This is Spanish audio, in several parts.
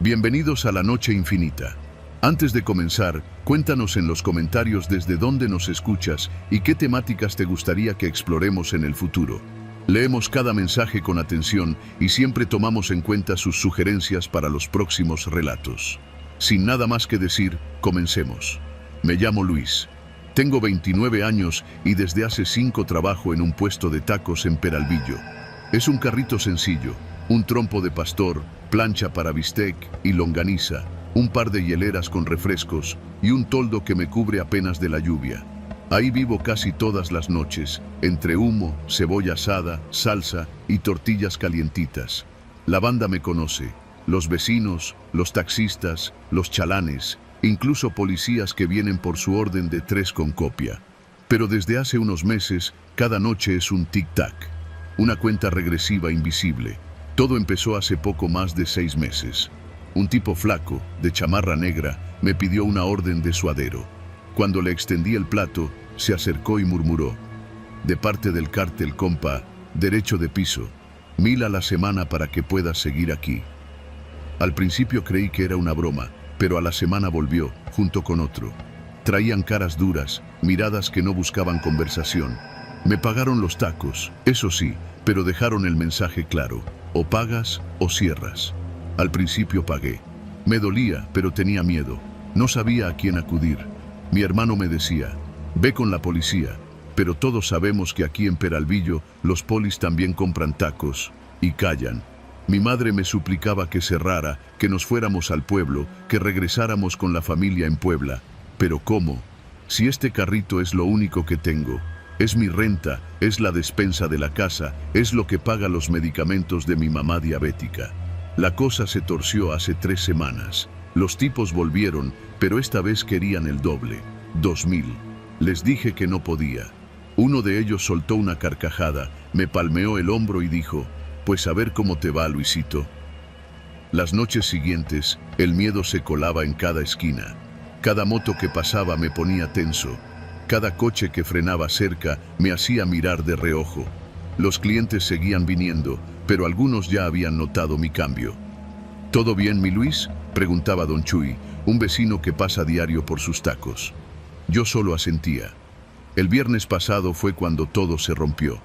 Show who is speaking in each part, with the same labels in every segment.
Speaker 1: Bienvenidos a la Noche Infinita. Antes de comenzar, cuéntanos en los comentarios desde dónde nos escuchas y qué temáticas te gustaría que exploremos en el futuro. Leemos cada mensaje con atención y siempre tomamos en cuenta sus sugerencias para los próximos relatos. Sin nada más que decir, comencemos. Me llamo Luis. Tengo 29 años y desde hace 5 trabajo en un puesto de tacos en Peralvillo. Es un carrito sencillo, un trompo de pastor, plancha para bistec y longaniza, un par de hieleras con refrescos y un toldo que me cubre apenas de la lluvia. Ahí vivo casi todas las noches, entre humo, cebolla asada, salsa y tortillas calientitas. La banda me conoce, los vecinos, los taxistas, los chalanes, incluso policías que vienen por su orden de 3 con copia. Pero desde hace unos meses, cada noche es un tic-tac, una cuenta regresiva invisible. Todo empezó hace poco más de 6 meses. Un tipo flaco, de chamarra negra, me pidió una orden de suadero. Cuando le extendí el plato, se acercó y murmuró: de parte del cártel, compa, derecho de piso, 1000 a la semana para que puedas seguir aquí. Al principio creí que era una broma, pero a la semana volvió, junto con otro. Traían caras duras, miradas que no buscaban conversación. Me pagaron los tacos, eso sí, pero dejaron el mensaje claro: o pagas o cierras. Al principio pagué. Me dolía, pero tenía miedo. No sabía a quién acudir. Mi hermano me decía: ve con la policía, pero todos sabemos que aquí en Peralvillo los polis también compran tacos, y callan. Mi madre me suplicaba que cerrara, que nos fuéramos al pueblo, que regresáramos con la familia en Puebla. Pero ¿cómo? Si este carrito es lo único que tengo. Es mi renta, es la despensa de la casa, es lo que paga los medicamentos de mi mamá diabética. La cosa se torció hace 3 semanas. Los tipos volvieron, pero esta vez querían el doble, 2000. Les dije que no podía. Uno de ellos soltó una carcajada, me palmeó el hombro y dijo: pues a ver cómo te va, Luisito. Las noches siguientes, el miedo se colaba en cada esquina. Cada moto que pasaba me ponía tenso. Cada coche que frenaba cerca me hacía mirar de reojo. Los clientes seguían viniendo, pero algunos ya habían notado mi cambio. ¿Todo bien, mi Luis?, preguntaba don Chuy, un vecino que pasa diario por sus tacos. Yo solo asentía. El viernes pasado fue cuando todo se rompió.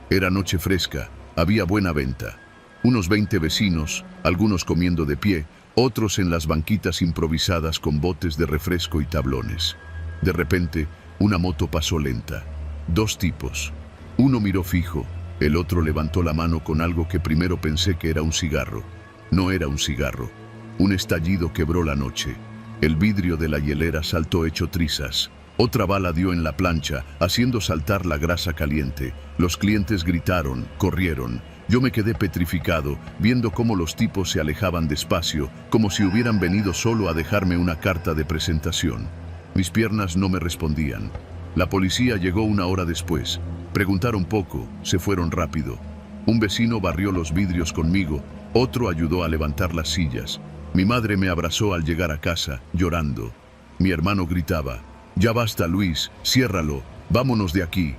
Speaker 1: Era noche fresca, había buena venta. Unos 20 vecinos, algunos comiendo de pie, otros en las banquitas improvisadas con botes de refresco y tablones. De repente, una moto pasó lenta. 2 tipos. Uno miró fijo, el otro levantó la mano con algo que primero pensé que era un cigarro. No era un cigarro. Un estallido quebró la noche. El vidrio de la hielera saltó hecho trizas. Otra bala dio en la plancha, haciendo saltar la grasa caliente. Los clientes gritaron, corrieron. Yo me quedé petrificado, viendo cómo los tipos se alejaban despacio, como si hubieran venido solo a dejarme una carta de presentación. Mis piernas no me respondían. La policía llegó 1 hora después. Preguntaron poco, se fueron rápido. Un vecino barrió los vidrios conmigo, otro ayudó a levantar las sillas. Mi madre me abrazó al llegar a casa, llorando. Mi hermano gritaba: ya basta, Luis, ciérralo, vámonos de aquí.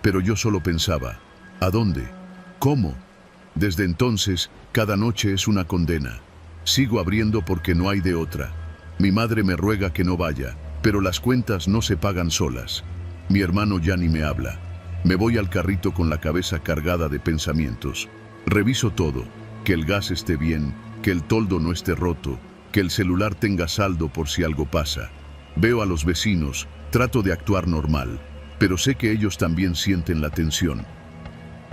Speaker 1: Pero yo solo pensaba: ¿a dónde? ¿Cómo? Desde entonces, cada noche es una condena. Sigo abriendo porque no hay de otra. Mi madre me ruega que no vaya, pero las cuentas no se pagan solas. Mi hermano ya ni me habla. Me voy al carrito con la cabeza cargada de pensamientos. Reviso todo, que el gas esté bien, que el toldo no esté roto, que el celular tenga saldo por si algo pasa. Veo a los vecinos, trato de actuar normal, pero sé que ellos también sienten la tensión.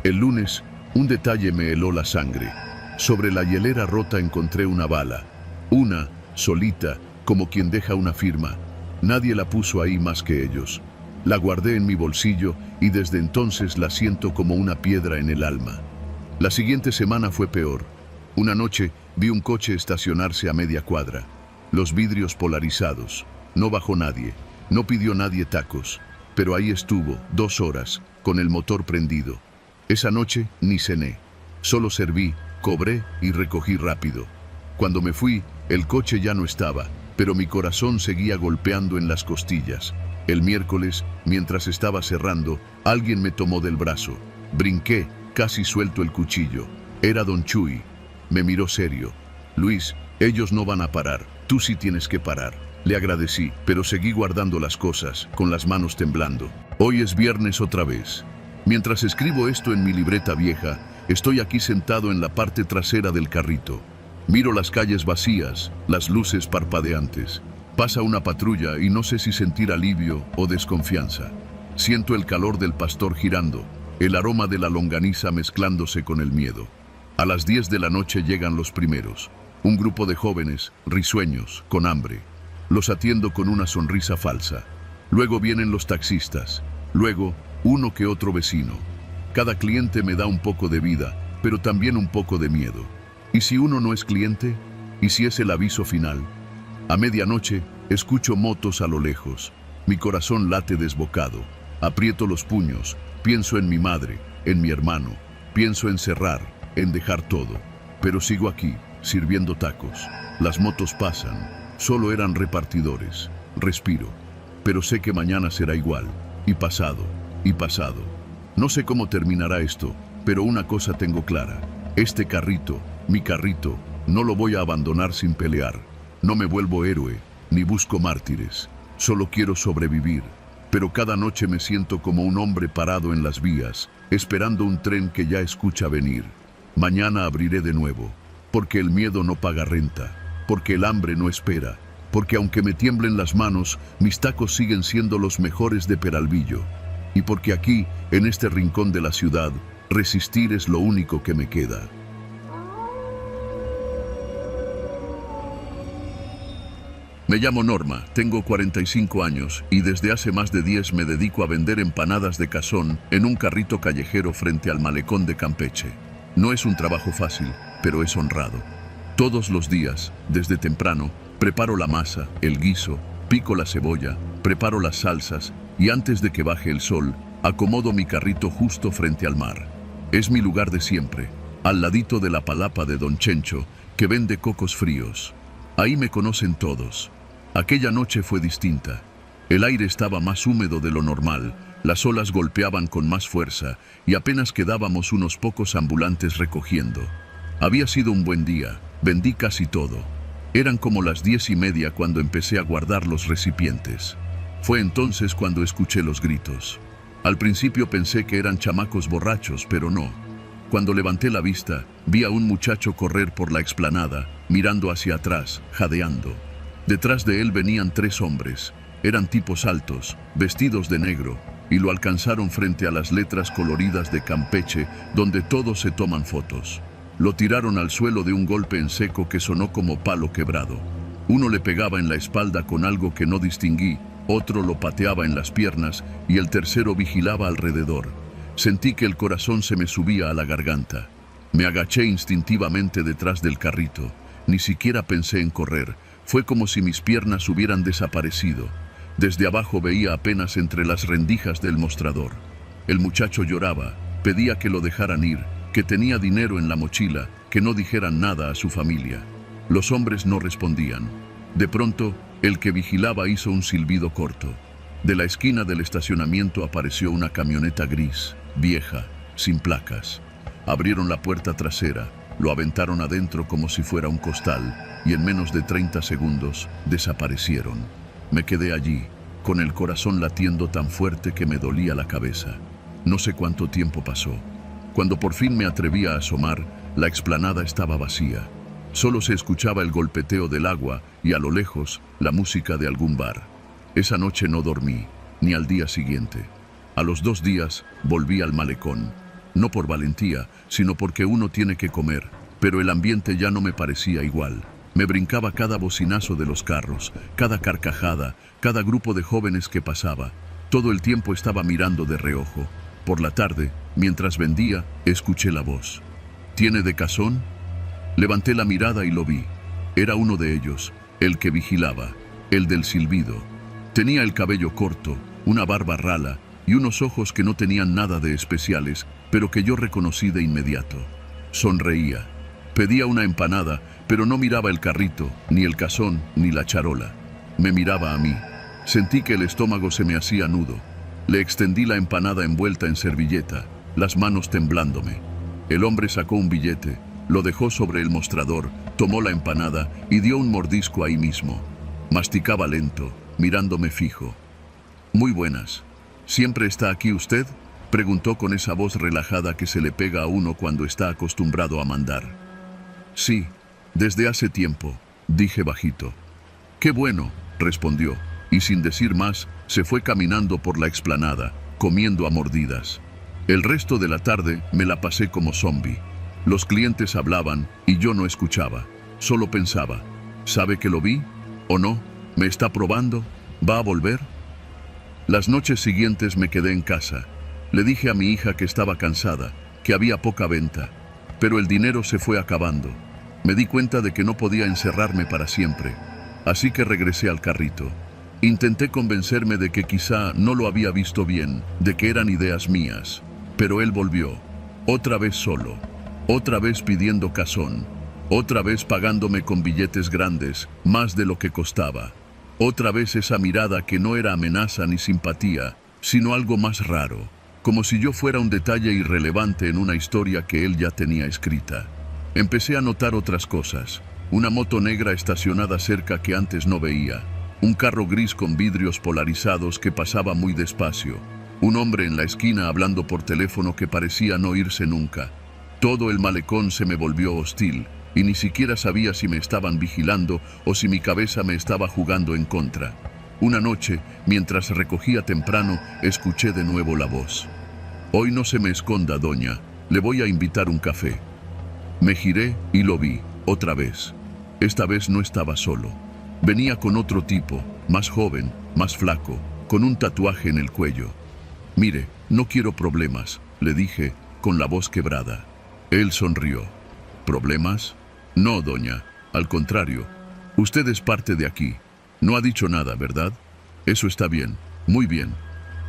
Speaker 1: El lunes, un detalle me heló la sangre. Sobre la hielera rota encontré una bala. Una, solita, como quien deja una firma. Nadie la puso ahí más que ellos. La guardé en mi bolsillo y desde entonces la siento como una piedra en el alma. La siguiente semana fue peor. Una noche vi un coche estacionarse a media cuadra. Los vidrios polarizados. No bajó nadie. No pidió nadie tacos. Pero ahí estuvo, 2 horas, con el motor prendido. Esa noche ni cené. Solo serví, cobré y recogí rápido. Cuando me fui, el coche ya no estaba, pero mi corazón seguía golpeando en las costillas. El miércoles, mientras estaba cerrando, alguien me tomó del brazo. Brinqué, casi suelto el cuchillo. Era don Chuy. Me miró serio. Luis, Ellos no van a parar, tú sí tienes que parar. Le agradecí, pero seguí guardando las cosas, con las manos temblando. Hoy es viernes otra vez. Mientras escribo esto en mi libreta vieja, estoy aquí sentado en la parte trasera del carrito. Miro las calles vacías, las luces parpadeantes. Pasa una patrulla y no sé si sentir alivio o desconfianza. Siento el calor del pastor girando, el aroma de la longaniza mezclándose con el miedo. A las 10 de la noche llegan los primeros. Un grupo de jóvenes, risueños, con hambre. Los atiendo con una sonrisa falsa. Luego vienen los taxistas. Luego, uno que otro vecino. Cada cliente me da un poco de vida, pero también un poco de miedo. ¿Y si uno no es cliente? ¿Y si es el aviso final? A medianoche, escucho motos a lo lejos. Mi corazón late desbocado. Aprieto los puños. Pienso en mi madre, en mi hermano. Pienso en cerrar, en dejar todo. Pero sigo aquí, sirviendo tacos. Las motos pasan. Solo eran repartidores. Respiro. Pero sé que mañana será igual. Y pasado. Y pasado. No sé cómo terminará esto, pero una cosa tengo clara. Este carrito, mi carrito, no lo voy a abandonar sin pelear. No me vuelvo héroe, ni busco mártires. Solo quiero sobrevivir. Pero cada noche me siento como un hombre parado en las vías, esperando un tren que ya escucha venir. Mañana abriré de nuevo, porque el miedo no paga renta, porque el hambre no espera, porque aunque me tiemblen las manos, mis tacos siguen siendo los mejores de Peralvillo. Y porque aquí, en este rincón de la ciudad, resistir es lo único que me queda. Me llamo Norma, tengo 45 años y desde hace más de 10 me dedico a vender empanadas de cazón en un carrito callejero frente al malecón de Campeche. No es un trabajo fácil, pero es honrado. Todos los días, desde temprano, preparo la masa, el guiso, pico la cebolla, preparo las salsas y antes de que baje el sol, acomodo mi carrito justo frente al mar. Es mi lugar de siempre, al ladito de la palapa de Don Chencho, que vende cocos fríos. Ahí me conocen todos. Aquella noche fue distinta. El aire estaba más húmedo de lo normal, las olas golpeaban con más fuerza y apenas quedábamos unos pocos ambulantes recogiendo. Había sido un buen día, vendí casi todo. Eran como las 10:30 cuando empecé a guardar los recipientes. Fue entonces cuando escuché los gritos. Al principio pensé que eran chamacos borrachos, pero no. Cuando levanté la vista, vi a un muchacho correr por la explanada, mirando hacia atrás, jadeando. Detrás de él venían 3 hombres. Eran tipos altos, vestidos de negro, y lo alcanzaron frente a las letras coloridas de Campeche, donde todos se toman fotos. Lo tiraron al suelo de un golpe en seco que sonó como palo quebrado. Uno le pegaba en la espalda con algo que no distinguí, otro lo pateaba en las piernas y el tercero vigilaba alrededor. Sentí que el corazón se me subía a la garganta. Me agaché instintivamente detrás del carrito. Ni siquiera pensé en correr. Fue como si mis piernas hubieran desaparecido. Desde abajo veía apenas entre las rendijas del mostrador. El muchacho lloraba, pedía que lo dejaran ir, que tenía dinero en la mochila, que no dijeran nada a su familia. Los hombres no respondían. De pronto, el que vigilaba hizo un silbido corto. De la esquina del estacionamiento apareció una camioneta gris, vieja, sin placas. Abrieron la puerta trasera, lo aventaron adentro como si fuera un costal y en menos de 30 segundos desaparecieron. Me quedé allí, con el corazón latiendo tan fuerte que me dolía la cabeza. No sé cuánto tiempo pasó. Cuando por fin me atreví a asomar, la explanada estaba vacía. Solo se escuchaba el golpeteo del agua y a lo lejos la música de algún bar. Esa noche no dormí, ni al día siguiente. A los 2 días volví al malecón. No por valentía, sino porque uno tiene que comer, pero el ambiente ya no me parecía igual. Me brincaba cada bocinazo de los carros, cada carcajada, cada grupo de jóvenes que pasaba. Todo el tiempo estaba mirando de reojo. Por la tarde, mientras vendía, escuché la voz. ¿Tiene de cazón? Levanté la mirada y lo vi. Era uno de ellos, el que vigilaba, el del silbido. Tenía el cabello corto, una barba rala y unos ojos que no tenían nada de especiales, pero que yo reconocí de inmediato. Sonreía. Pedía una empanada, pero no miraba el carrito, ni el cazón, ni la charola. Me miraba a mí. Sentí que el estómago se me hacía nudo. Le extendí la empanada envuelta en servilleta, las manos temblándome. El hombre sacó un billete, lo dejó sobre el mostrador, Tomó la empanada y dio un mordisco ahí mismo. Masticaba lento, mirándome fijo. Muy buenas. ¿Siempre está aquí usted?, preguntó con esa voz relajada que se le pega a uno cuando está acostumbrado a mandar. Sí, desde hace tiempo, dije bajito. Qué bueno, respondió, y sin decir más, se fue caminando por la explanada, comiendo a mordidas. El resto de la tarde me la pasé como zombi. Los clientes hablaban y yo no escuchaba. Solo pensaba, ¿sabe que lo vi? ¿O no? ¿Me está probando? ¿Va a volver? Las noches siguientes me quedé en casa. Le dije a mi hija que estaba cansada, que había poca venta, pero el dinero se fue acabando. Me di cuenta de que no podía encerrarme para siempre, así que regresé al carrito. Intenté convencerme de que quizá no lo había visto bien, de que eran ideas mías, pero él volvió, otra vez solo, otra vez pidiendo cazón, otra vez pagándome con billetes grandes, más de lo que costaba. Otra vez esa mirada que no era amenaza ni simpatía, sino algo más raro, como si yo fuera un detalle irrelevante en una historia que él ya tenía escrita. Empecé a notar otras cosas. Una moto negra estacionada cerca que antes no veía. Un carro gris con vidrios polarizados que pasaba muy despacio. Un hombre en la esquina hablando por teléfono que parecía no irse nunca. Todo el malecón se me volvió hostil y ni siquiera sabía si me estaban vigilando o si mi cabeza me estaba jugando en contra. Una noche, mientras recogía temprano, escuché de nuevo la voz. Hoy no se me esconda, doña, le voy a invitar un café. Me giré y lo vi, otra vez. Esta vez no estaba solo. Venía con otro tipo, más joven, más flaco, con un tatuaje en el cuello. Mire, no quiero problemas, le dije, con la voz quebrada. Él sonrió. ¿Problemas? No, doña, al contrario. Usted es parte de aquí. No ha dicho nada, ¿verdad? Eso está bien, muy bien.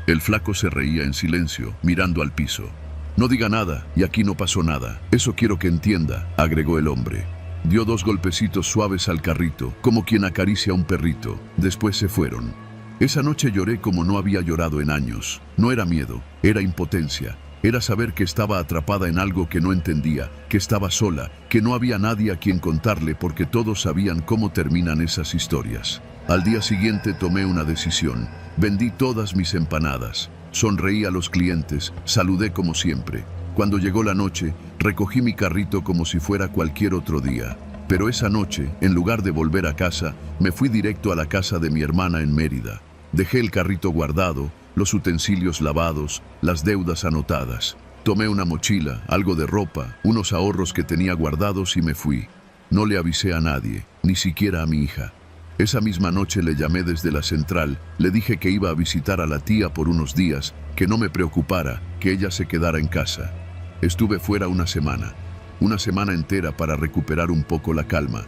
Speaker 1: El flaco se reía en silencio, mirando al piso. No diga nada, y aquí no pasó nada. Eso quiero que entienda, agregó el hombre. Dio 2 golpecitos suaves al carrito, como quien acaricia a un perrito. Después se fueron. Esa noche lloré como no había llorado en años. No era miedo, era impotencia. Era saber que estaba atrapada en algo que no entendía, que estaba sola, que no había nadie a quien contarle porque todos sabían cómo terminan esas historias. Al día siguiente tomé una decisión. Vendí todas mis empanadas. Sonreí a los clientes, saludé como siempre. Cuando llegó la noche, recogí mi carrito como si fuera cualquier otro día. Pero esa noche, en lugar de volver a casa, me fui directo a la casa de mi hermana en Mérida. Dejé el carrito guardado, los utensilios lavados, las deudas anotadas. Tomé una mochila, algo de ropa, unos ahorros que tenía guardados y me fui. No le avisé a nadie, ni siquiera a mi hija. Esa misma noche le llamé desde la central, le dije que iba a visitar a la tía por unos días, que no me preocupara, que ella se quedara en casa. Estuve fuera una semana entera para recuperar un poco la calma.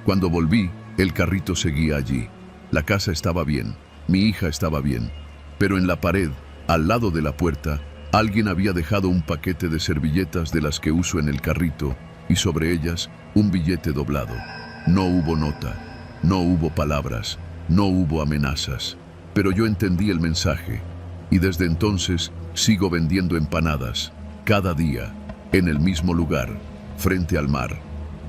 Speaker 1: Cuando volví, el carrito seguía allí. La casa estaba bien, mi hija estaba bien, pero en la pared, al lado de la puerta, alguien había dejado un paquete de servilletas de las que uso en el carrito y sobre ellas un billete doblado. No hubo nota. No hubo palabras, no hubo amenazas, pero yo entendí el mensaje y desde entonces sigo vendiendo empanadas, cada día, en el mismo lugar, frente al mar,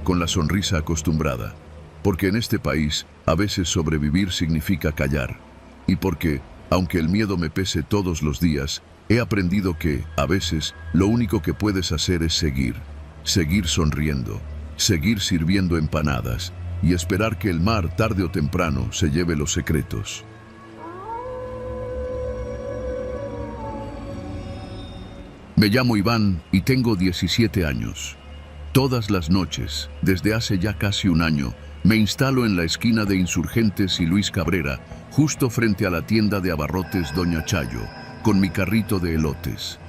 Speaker 1: con la sonrisa acostumbrada, porque en este país a veces sobrevivir significa callar y porque, aunque el miedo me pese todos los días, he aprendido que, a veces, lo único que puedes hacer es seguir sonriendo, seguir sirviendo empanadas, y esperar que el mar tarde o temprano se lleve los secretos. Me llamo Iván y tengo 17 años. Todas las noches, desde hace ya casi un año, me instalo en la esquina de Insurgentes y Luis Cabrera, justo frente a la tienda de abarrotes Doña Chayo, con mi carrito de elotes.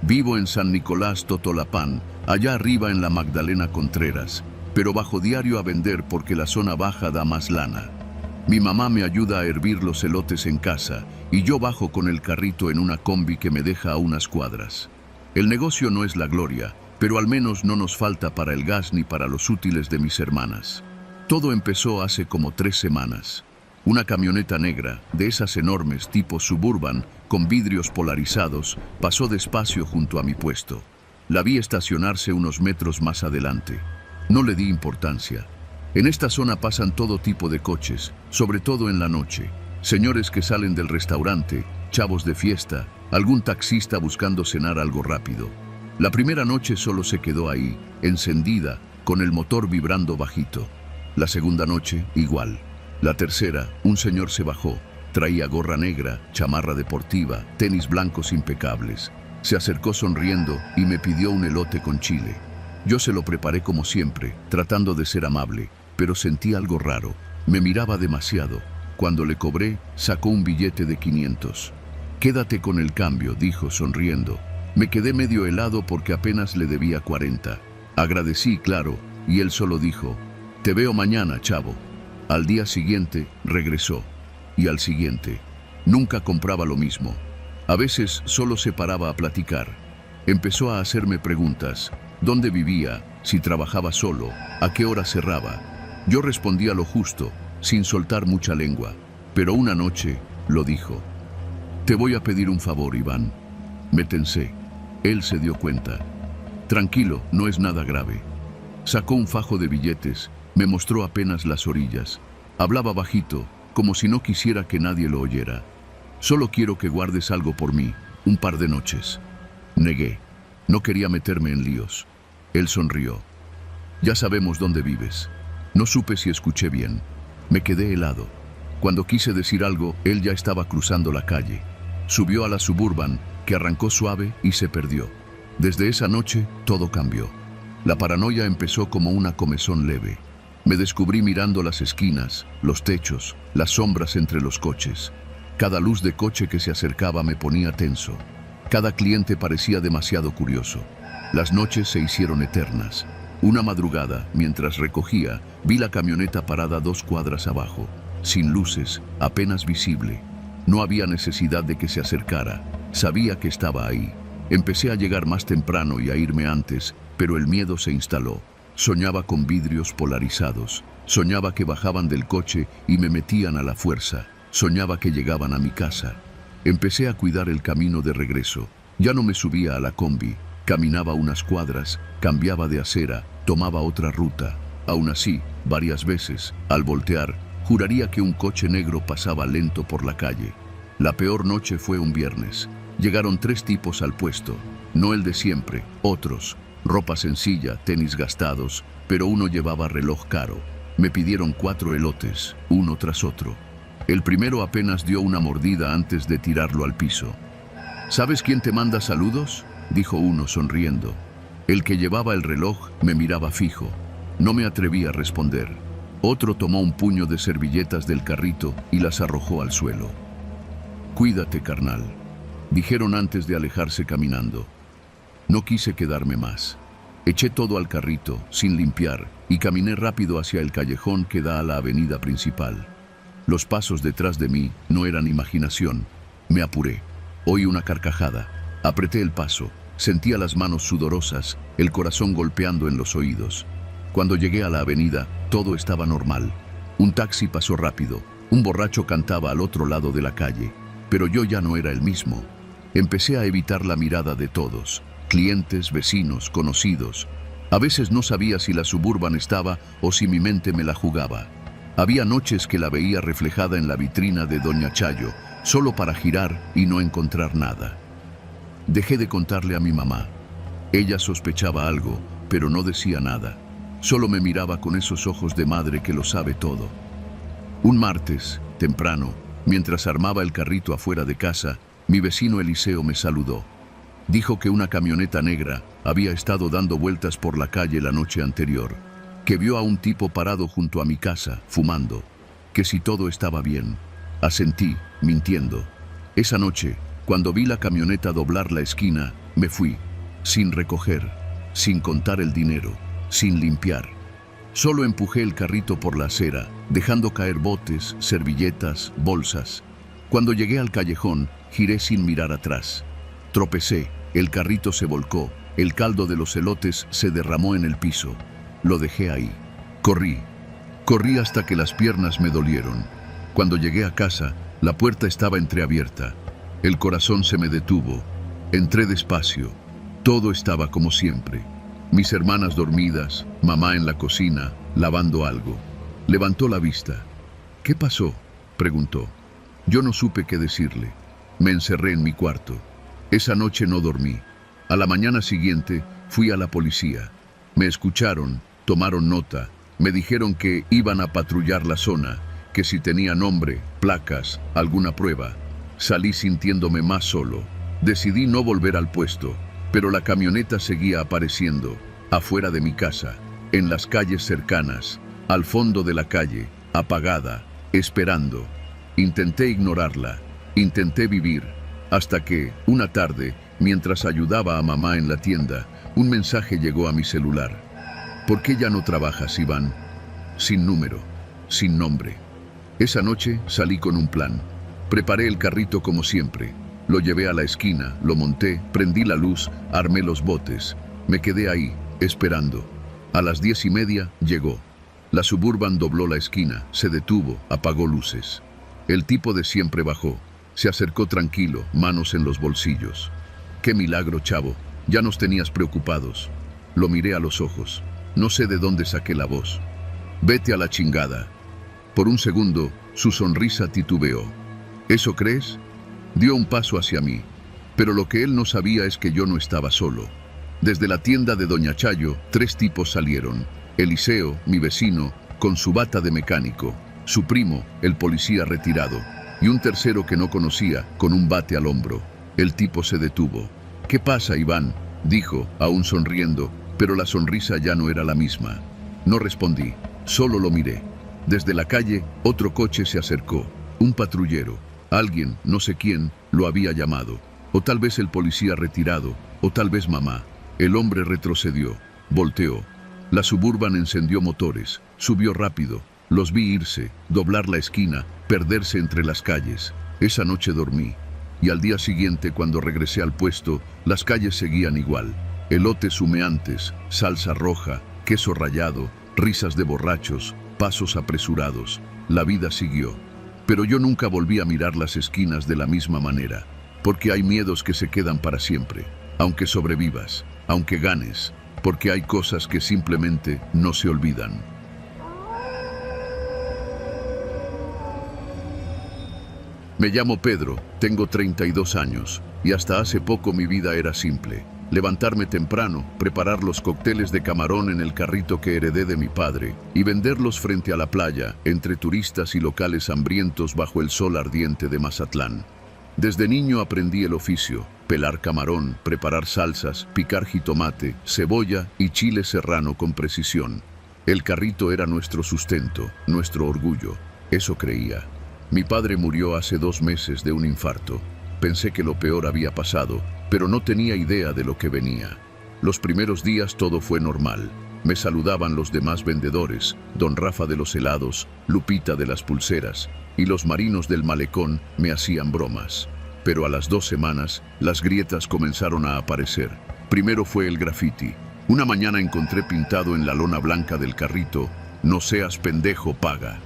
Speaker 1: Vivo en San Nicolás Totolapán, allá arriba en la Magdalena Contreras, pero bajo diario a vender porque la zona baja da más lana. Mi mamá me ayuda a hervir los elotes en casa y yo bajo con el carrito en una combi que me deja a unas cuadras. El negocio no es la gloria, pero al menos no nos falta para el gas ni para los útiles de mis hermanas. Todo empezó hace como 3 semanas. Una camioneta negra, de esas enormes tipo Suburban, con vidrios polarizados, pasó despacio junto a mi puesto. La vi estacionarse unos metros más adelante. No le di importancia. En esta zona pasan todo tipo de coches, sobre todo en la noche. Señores que salen del restaurante, chavos de fiesta, algún taxista buscando cenar algo rápido. La primera noche solo se quedó ahí, encendida, con el motor vibrando bajito. La segunda noche, igual. La tercera, un señor se bajó. Traía gorra negra, chamarra deportiva, tenis blancos impecables. Se acercó sonriendo y me pidió un elote con chile. Yo se lo preparé como siempre, tratando de ser amable, pero sentí algo raro. Me miraba demasiado. Cuando le cobré, sacó un billete de 500. «Quédate con el cambio», dijo sonriendo. Me quedé medio helado porque apenas le debía 40. Agradecí, claro, y él solo dijo: «Te veo mañana, chavo». Al día siguiente, regresó. Y al siguiente. Nunca compraba lo mismo. A veces solo se paraba a platicar. Empezó a hacerme preguntas. ¿Dónde vivía? ¿Si trabajaba solo? ¿A qué hora cerraba? Yo respondía lo justo, sin soltar mucha lengua. Pero una noche, lo dijo: «Te voy a pedir un favor, Iván». Me tensé. Él se dio cuenta. «Tranquilo, no es nada grave». Sacó un fajo de billetes, me mostró apenas las orillas. Hablaba bajito, como si no quisiera que nadie lo oyera. «Solo quiero que guardes algo por mí, un par de noches». Negué. No quería meterme en líos. Él sonrió. «Ya sabemos dónde vives». No supe si escuché bien. Me quedé helado. Cuando quise decir algo, él ya estaba cruzando la calle. Subió a la Suburban, que arrancó suave y se perdió. Desde esa noche, todo cambió. La paranoia empezó como una comezón leve. Me descubrí mirando las esquinas, los techos, las sombras entre los coches. Cada luz de coche que se acercaba me ponía tenso. Cada cliente parecía demasiado curioso. Las noches se hicieron eternas. Una madrugada, mientras recogía, vi la camioneta parada 2 cuadras abajo, sin luces, apenas visible. No había necesidad de que se acercara. Sabía que estaba ahí. Empecé a llegar más temprano y a irme antes, pero el miedo se instaló. Soñaba con vidrios polarizados. Soñaba que bajaban del coche y me metían a la fuerza. Soñaba que llegaban a mi casa. Empecé a cuidar el camino de regreso. Ya no me subía a la combi. Caminaba unas cuadras, cambiaba de acera, tomaba otra ruta. Aún así, varias veces, al voltear, juraría que un coche negro pasaba lento por la calle. La peor noche fue un viernes. Llegaron 3 tipos al puesto. No el de siempre, otros. Ropa sencilla, tenis gastados, pero uno llevaba reloj caro. Me pidieron 4 elotes, uno tras otro. El primero apenas dio una mordida antes de tirarlo al piso. «¿Sabes quién te manda saludos?», dijo uno sonriendo. El que llevaba el reloj me miraba fijo. No me atreví a responder. Otro tomó un puño de servilletas del carrito y las arrojó al suelo. «Cuídate, carnal», dijeron antes de alejarse caminando. No quise quedarme más. Eché todo al carrito, sin limpiar, y caminé rápido hacia el callejón que da a la avenida principal. Los pasos detrás de mí no eran imaginación. Me apuré. Oí una carcajada. Apreté el paso. Sentía las manos sudorosas, el corazón golpeando en los oídos. Cuando llegué a la avenida, todo estaba normal. Un taxi pasó rápido. Un borracho cantaba al otro lado de la calle. Pero yo ya no era el mismo. Empecé a evitar la mirada de todos. Clientes, vecinos, conocidos. A veces no sabía si la Suburban estaba o si mi mente me la jugaba. Había noches que la veía reflejada en la vitrina de Doña Chayo, solo para girar y no encontrar nada. Dejé de contarle a mi mamá. Ella sospechaba algo, pero no decía nada. Solo me miraba con esos ojos de madre que lo sabe todo. Un martes, temprano, mientras armaba el carrito afuera de casa, mi vecino Eliseo me saludó. Dijo que una camioneta negra había estado dando vueltas por la calle la noche anterior, que vio a un tipo parado junto a mi casa, fumando, que si todo estaba bien. Asentí, mintiendo. Esa noche, cuando vi la camioneta doblar la esquina, me fui, sin recoger, sin contar el dinero, sin limpiar. Solo empujé el carrito por la acera, dejando caer botes, servilletas, bolsas. Cuando llegué al callejón, giré sin mirar atrás. Tropecé, el carrito se volcó, el caldo de los elotes se derramó en el piso. Lo dejé ahí. Corrí hasta que las piernas me dolieron. Cuando llegué a casa, la puerta estaba entreabierta. El corazón se me detuvo. Entré despacio. Todo estaba como siempre. Mis hermanas dormidas, mamá en la cocina, lavando algo. Levantó la vista. ¿Qué pasó?, preguntó. Yo no supe qué decirle. Me encerré en mi cuarto. Esa noche no dormí. A la mañana siguiente fui a la policía. Me escucharon, tomaron nota, me dijeron que iban a patrullar la zona, que si tenía nombre, placas, alguna prueba. Salí sintiéndome más solo. Decidí no volver al puesto, pero la camioneta seguía apareciendo, afuera de mi casa, en las calles cercanas, al fondo de la calle, apagada, esperando. Intenté ignorarla, intenté vivir, hasta que, una tarde, mientras ayudaba a mamá en la tienda, un mensaje llegó a mi celular. ¿Por qué ya no trabajas, Iván? Sin número, sin nombre. Esa noche salí con un plan. Preparé el carrito como siempre. Lo llevé a la esquina, lo monté, prendí la luz, armé los botes. Me quedé ahí, esperando. A las 10:30 llegó. La Suburban dobló la esquina, se detuvo, apagó luces. El tipo de siempre bajó. Se acercó tranquilo, manos en los bolsillos. ¡Qué milagro, chavo! Ya nos tenías preocupados. Lo miré a los ojos. No sé de dónde saqué la voz. Vete a la chingada. Por un segundo, su sonrisa titubeó. ¿Eso crees? Dio un paso hacia mí. Pero lo que él no sabía es que yo no estaba solo. Desde la tienda de Doña Chayo, 3 tipos salieron. Eliseo, mi vecino, con su bata de mecánico. Su primo, el policía retirado. Y un tercero que no conocía, con un bate al hombro. El tipo se detuvo. ¿Qué pasa, Iván?, dijo, aún sonriendo, pero la sonrisa ya no era la misma. No respondí, solo lo miré. Desde la calle, otro coche se acercó. Un patrullero. Alguien, no sé quién, lo había llamado. O tal vez el policía retirado, o tal vez mamá. El hombre retrocedió, volteó. La Suburban encendió motores, subió rápido. Los vi irse, doblar la esquina, perderse entre las calles. Esa noche dormí. Y al día siguiente, cuando regresé al puesto, las calles seguían igual. Elotes humeantes, salsa roja, queso rallado, risas de borrachos, pasos apresurados. La vida siguió. Pero yo nunca volví a mirar las esquinas de la misma manera, porque hay miedos que se quedan para siempre, aunque sobrevivas, aunque ganes, porque hay cosas que simplemente no se olvidan. Me llamo Pedro, tengo 32 años, y hasta hace poco mi vida era simple. Levantarme temprano, preparar los cócteles de camarón en el carrito que heredé de mi padre, y venderlos frente a la playa, entre turistas y locales hambrientos bajo el sol ardiente de Mazatlán. Desde niño aprendí el oficio: pelar camarón, preparar salsas, picar jitomate, cebolla y chile serrano con precisión. El carrito era nuestro sustento, nuestro orgullo. Eso creía. Mi padre murió hace 2 meses de un infarto. Pensé que lo peor había pasado, pero no tenía idea de lo que venía. Los primeros días todo fue normal. Me saludaban los demás vendedores, don Rafa de los helados, Lupita de las pulseras, y los marinos del malecón me hacían bromas. Pero a las 2 semanas, las grietas comenzaron a aparecer. Primero fue el graffiti. Una mañana encontré pintado en la lona blanca del carrito: "No seas pendejo, paga".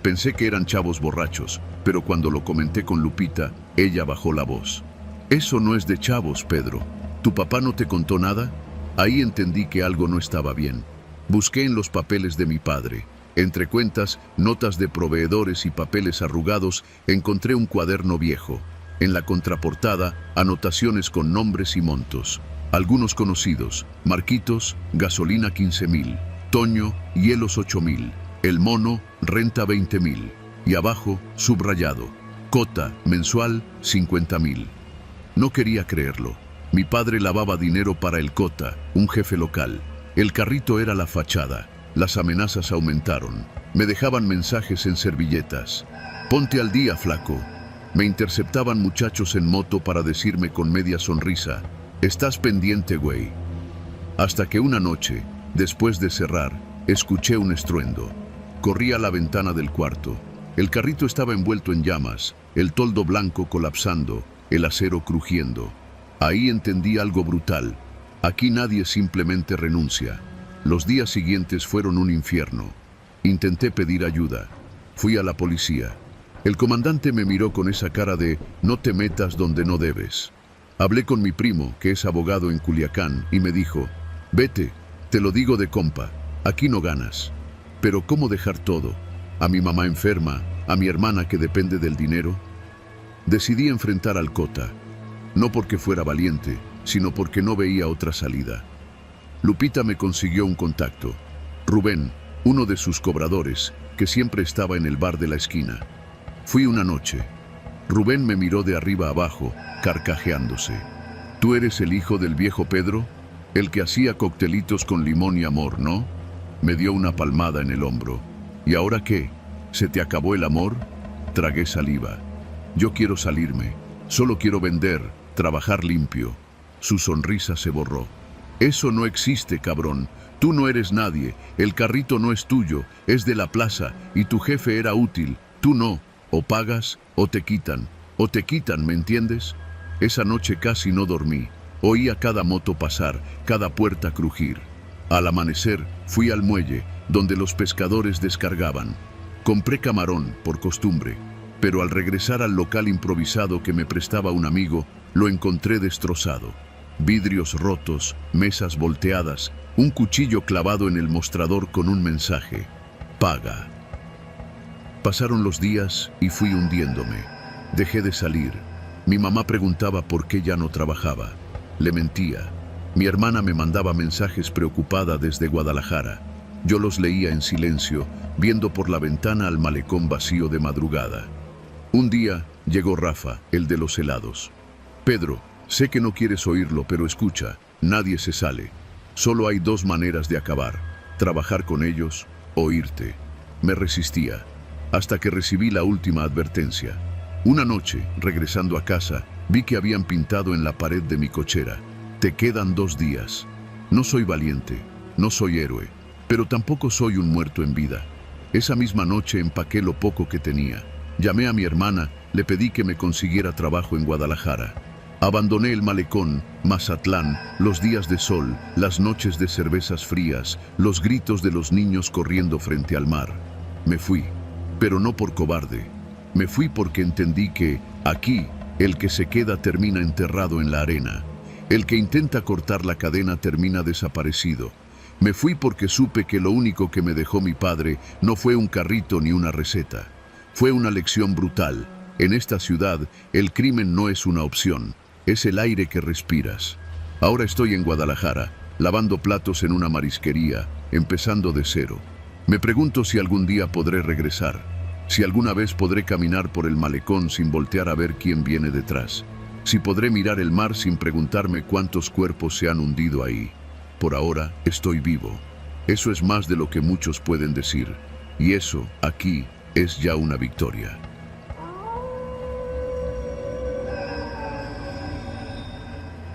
Speaker 1: Pensé que eran chavos borrachos, pero cuando lo comenté con Lupita, ella bajó la voz. «Eso no es de chavos, Pedro. ¿Tu papá no te contó nada?». Ahí entendí que algo no estaba bien. Busqué en los papeles de mi padre. Entre cuentas, notas de proveedores y papeles arrugados, encontré un cuaderno viejo. En la contraportada, anotaciones con nombres y montos. Algunos conocidos: Marquitos, gasolina 15,000. Toño, hielos 8,000. El Mono, renta 20,000. Y abajo, subrayado: Cota, mensual, 50,000. No quería creerlo. Mi padre lavaba dinero para el Cota, un jefe local. El carrito era la fachada. Las amenazas aumentaron. Me dejaban mensajes en servilletas: «Ponte al día, flaco». Me interceptaban muchachos en moto para decirme con media sonrisa: «Estás pendiente, güey». Hasta que una noche, después de cerrar, escuché un estruendo. Corrí a la ventana del cuarto. El carrito estaba envuelto en llamas, el toldo blanco colapsando, el acero crujiendo. Ahí entendí algo brutal. Aquí nadie simplemente renuncia. Los días siguientes fueron un infierno. Intenté pedir ayuda. Fui a la policía. El comandante me miró con esa cara de «no te metas donde no debes». Hablé con mi primo, que es abogado en Culiacán, y me dijo: «Vete, te lo digo de compa, aquí no ganas». Pero ¿cómo dejar todo? ¿A mi mamá enferma? ¿A mi hermana que depende del dinero? Decidí enfrentar al Cota, no porque fuera valiente, sino porque no veía otra salida. Lupita me consiguió un contacto. Rubén, uno de sus cobradores, que siempre estaba en el bar de la esquina. Fui una noche. Rubén me miró de arriba abajo, carcajeándose. «¿Tú eres el hijo del viejo Pedro? El que hacía coctelitos con limón y amor, ¿no?» Me dio una palmada en el hombro. «¿Y ahora qué? ¿Se te acabó el amor?» Tragué saliva. «Yo quiero salirme. Solo quiero vender, trabajar limpio». Su sonrisa se borró. «Eso no existe, cabrón. Tú no eres nadie. El carrito no es tuyo, es de la plaza, y tu jefe era útil. Tú no. O pagas, o te quitan. O te quitan, ¿me entiendes?» Esa noche casi no dormí. Oía cada moto pasar, cada puerta crujir. Al amanecer, fui al muelle, donde los pescadores descargaban. Compré camarón, por costumbre, pero al regresar al local improvisado que me prestaba un amigo, lo encontré destrozado. Vidrios rotos, mesas volteadas, un cuchillo clavado en el mostrador con un mensaje: «Paga». Pasaron los días y fui hundiéndome. Dejé de salir. Mi mamá preguntaba por qué ya no trabajaba. Le mentía. Mi hermana me mandaba mensajes preocupada desde Guadalajara. Yo los leía en silencio, viendo por la ventana al malecón vacío de madrugada. Un día llegó Rafa, el de los helados. «Pedro, sé que no quieres oírlo, pero escucha, nadie se sale. Solo hay dos maneras de acabar: trabajar con ellos o irte». Me resistía, hasta que recibí la última advertencia. Una noche, regresando a casa, vi que habían pintado en la pared de mi cochera: «Te quedan 2 días». No soy valiente, no soy héroe, pero tampoco soy un muerto en vida. Esa misma noche empaqué lo poco que tenía. Llamé a mi hermana, le pedí que me consiguiera trabajo en Guadalajara. Abandoné el malecón, Mazatlán, los días de sol, las noches de cervezas frías, los gritos de los niños corriendo frente al mar. Me fui, pero no por cobarde. Me fui porque entendí que, aquí, el que se queda termina enterrado en la arena. El que intenta cortar la cadena termina desaparecido. Me fui porque supe que lo único que me dejó mi padre no fue un carrito ni una receta. Fue una lección brutal. En esta ciudad, el crimen no es una opción, es el aire que respiras. Ahora estoy en Guadalajara, lavando platos en una marisquería, empezando de cero. Me pregunto si algún día podré regresar. Si alguna vez podré caminar por el malecón sin voltear a ver quién viene detrás. Si podré mirar el mar sin preguntarme cuántos cuerpos se han hundido ahí. Por ahora, estoy vivo. Eso es más de lo que muchos pueden decir. Y eso, aquí, es ya una victoria.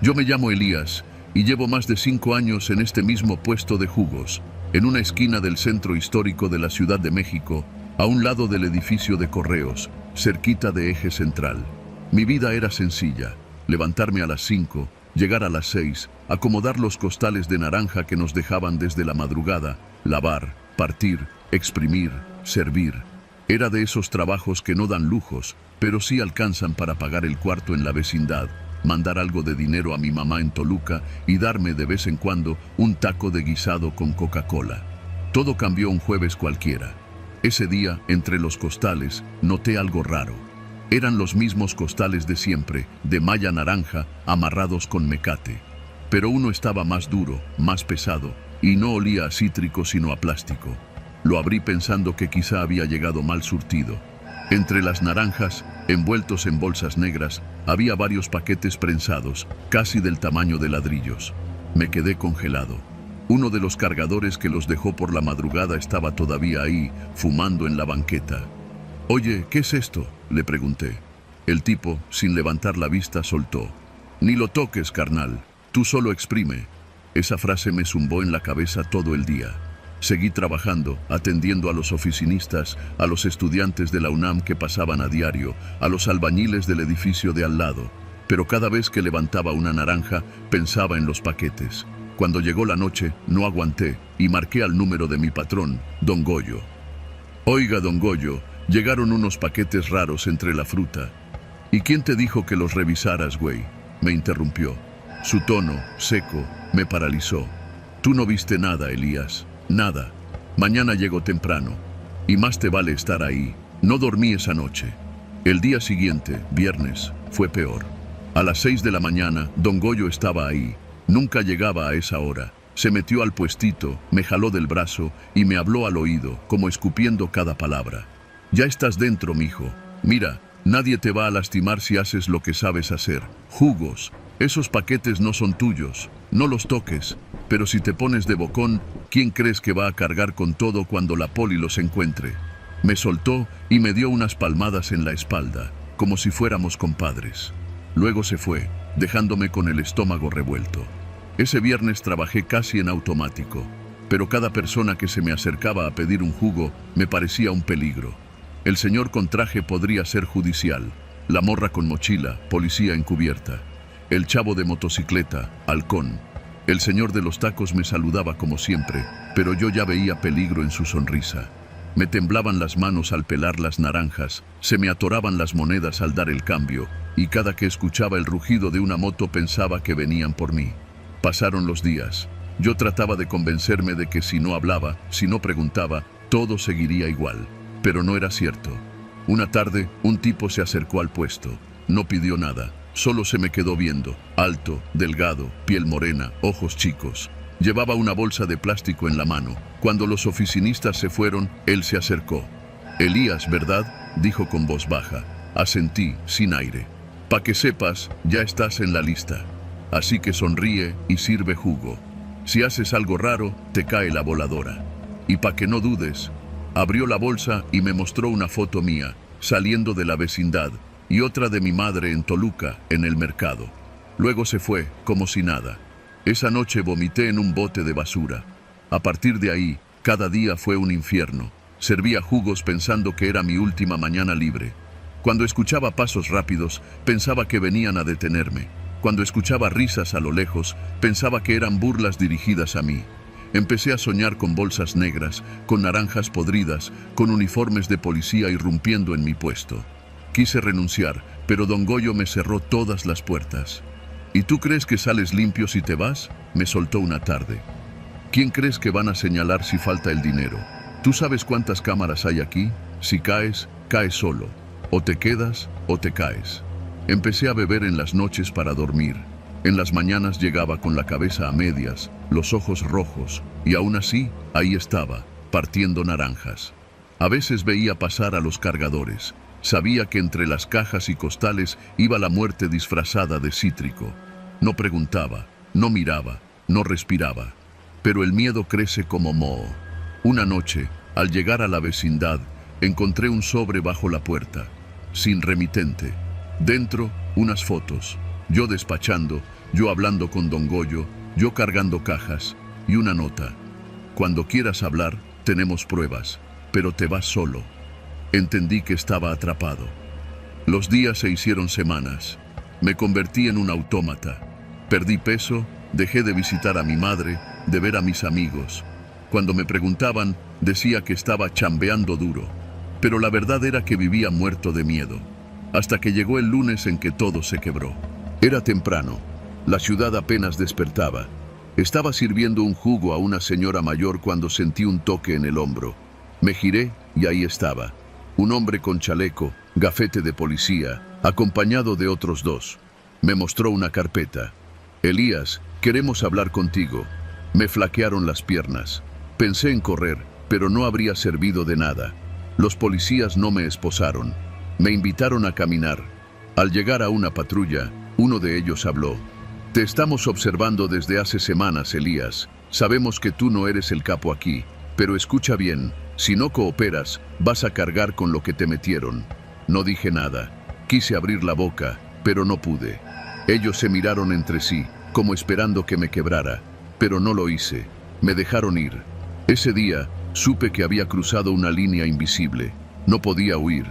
Speaker 1: Yo me llamo Elías y llevo más de 5 años en este mismo puesto de jugos, en una esquina del centro histórico de la Ciudad de México, a un lado del edificio de correos, cerquita de Eje Central. Mi vida era sencilla: levantarme a las 5, llegar a las 6, acomodar los costales de naranja que nos dejaban desde la madrugada, lavar, partir, exprimir, servir. Era de esos trabajos que no dan lujos, pero sí alcanzan para pagar el cuarto en la vecindad, mandar algo de dinero a mi mamá en Toluca y darme de vez en cuando un taco de guisado con Coca-Cola. Todo cambió un jueves cualquiera. Ese día, entre los costales, noté algo raro. Eran los mismos costales de siempre, de malla naranja, amarrados con mecate. Pero uno estaba más duro, más pesado, y no olía a cítrico sino a plástico. Lo abrí pensando que quizá había llegado mal surtido. Entre las naranjas, envueltos en bolsas negras, había varios paquetes prensados, casi del tamaño de ladrillos. Me quedé congelado. Uno de los cargadores que los dejó por la madrugada estaba todavía ahí, fumando en la banqueta. «Oye, ¿qué es esto?», le pregunté. El tipo, sin levantar la vista, soltó: «Ni lo toques, carnal, tú solo exprime». Esa frase me zumbó en la cabeza todo el día. Seguí trabajando, atendiendo a los oficinistas, a los estudiantes de la UNAM que pasaban a diario, a los albañiles del edificio de al lado. Pero cada vez que levantaba una naranja, pensaba en los paquetes. Cuando llegó la noche, no aguanté y marqué al número de mi patrón, don Goyo. «Oiga, don Goyo, llegaron unos paquetes raros entre la fruta». «¿Y quién te dijo que los revisaras, güey?», me interrumpió. Su tono, seco, me paralizó. «Tú no viste nada, Elías, nada». Mañana llego temprano. Y más te vale estar ahí. No dormí esa noche. El día siguiente, viernes, fue peor. A las 6 de la mañana, don Goyo estaba ahí. Nunca llegaba a esa hora. Se metió al puestito, me jaló del brazo y me habló al oído, como escupiendo cada palabra. Ya estás dentro, mijo. Mira, nadie te va a lastimar si haces lo que sabes hacer. Jugos. Esos paquetes no son tuyos. No los toques. Pero si te pones de bocón, ¿quién crees que va a cargar con todo cuando la poli los encuentre? Me soltó y me dio unas palmadas en la espalda, como si fuéramos compadres. Luego se fue, dejándome con el estómago revuelto. Ese viernes trabajé casi en automático, pero cada persona que se me acercaba a pedir un jugo me parecía un peligro. El señor con traje podría ser judicial, la morra con mochila, policía encubierta, el chavo de motocicleta, halcón. El señor de los tacos me saludaba como siempre, pero yo ya veía peligro en su sonrisa. Me temblaban las manos al pelar las naranjas, se me atoraban las monedas al dar el cambio, y cada que escuchaba el rugido de una moto pensaba que venían por mí. Pasaron los días. Yo trataba de convencerme de que si no hablaba, si no preguntaba, todo seguiría igual. Pero no era cierto. Una tarde, un tipo se acercó al puesto. No pidió nada, solo se me quedó viendo. Alto, delgado, piel morena, ojos chicos. Llevaba una bolsa de plástico en la mano. Cuando los oficinistas se fueron, él se acercó. «Elías, ¿verdad?», dijo con voz baja. Asentí, sin aire. «Pa' que sepas, ya estás en la lista. Así que sonríe y sirve jugo. Si haces algo raro, te cae la voladora. Y pa' que no dudes». Abrió la bolsa y me mostró una foto mía, saliendo de la vecindad, y otra de mi madre en Toluca, en el mercado. Luego se fue, como si nada. Esa noche vomité en un bote de basura. A partir de ahí, cada día fue un infierno. Servía jugos pensando que era mi última mañana libre. Cuando escuchaba pasos rápidos, pensaba que venían a detenerme. Cuando escuchaba risas a lo lejos, pensaba que eran burlas dirigidas a mí. Empecé a soñar con bolsas negras, con naranjas podridas, con uniformes de policía irrumpiendo en mi puesto. Quise renunciar, pero don Goyo me cerró todas las puertas. ¿Y tú crees que sales limpio si te vas?, me soltó una tarde. ¿Quién crees que van a señalar si falta el dinero? ¿Tú sabes cuántas cámaras hay aquí? Si caes, caes solo. O te quedas o te caes. Empecé a beber en las noches para dormir. En las mañanas llegaba con la cabeza a medias, los ojos rojos, y aún así, ahí estaba, partiendo naranjas. A veces veía pasar a los cargadores. Sabía que entre las cajas y costales iba la muerte disfrazada de cítrico. No preguntaba, no miraba, no respiraba. Pero el miedo crece como moho. Una noche, al llegar a la vecindad, encontré un sobre bajo la puerta, sin remitente. Dentro, unas fotos. Yo despachando, yo hablando con don Goyo, yo cargando cajas, y una nota. Cuando quieras hablar, tenemos pruebas, pero te vas solo. Entendí que estaba atrapado. Los días se hicieron semanas. Me convertí en un autómata. Perdí peso, dejé de visitar a mi madre, de ver a mis amigos. Cuando me preguntaban, decía que estaba chambeando duro. Pero la verdad era que vivía muerto de miedo. Hasta que llegó el lunes en que todo se quebró. Era temprano. La ciudad apenas despertaba. Estaba sirviendo un jugo a una señora mayor cuando sentí un toque en el hombro. Me giré y ahí estaba. Un hombre con chaleco, gafete de policía, acompañado de otros dos. Me mostró una carpeta. «Elías, queremos hablar contigo». Me flaquearon las piernas. Pensé en correr, pero no habría servido de nada. Los policías no me esposaron. Me invitaron a caminar. Al llegar a una patrulla, uno de ellos habló. «Te estamos observando desde hace semanas, Elías. Sabemos que tú no eres el capo aquí, pero escucha bien. Si no cooperas, vas a cargar con lo que te metieron». No dije nada. Quise abrir la boca, pero no pude. Ellos se miraron entre sí, como esperando que me quebrara, pero no lo hice. Me dejaron ir. Ese día, supe que había cruzado una línea invisible. No podía huir.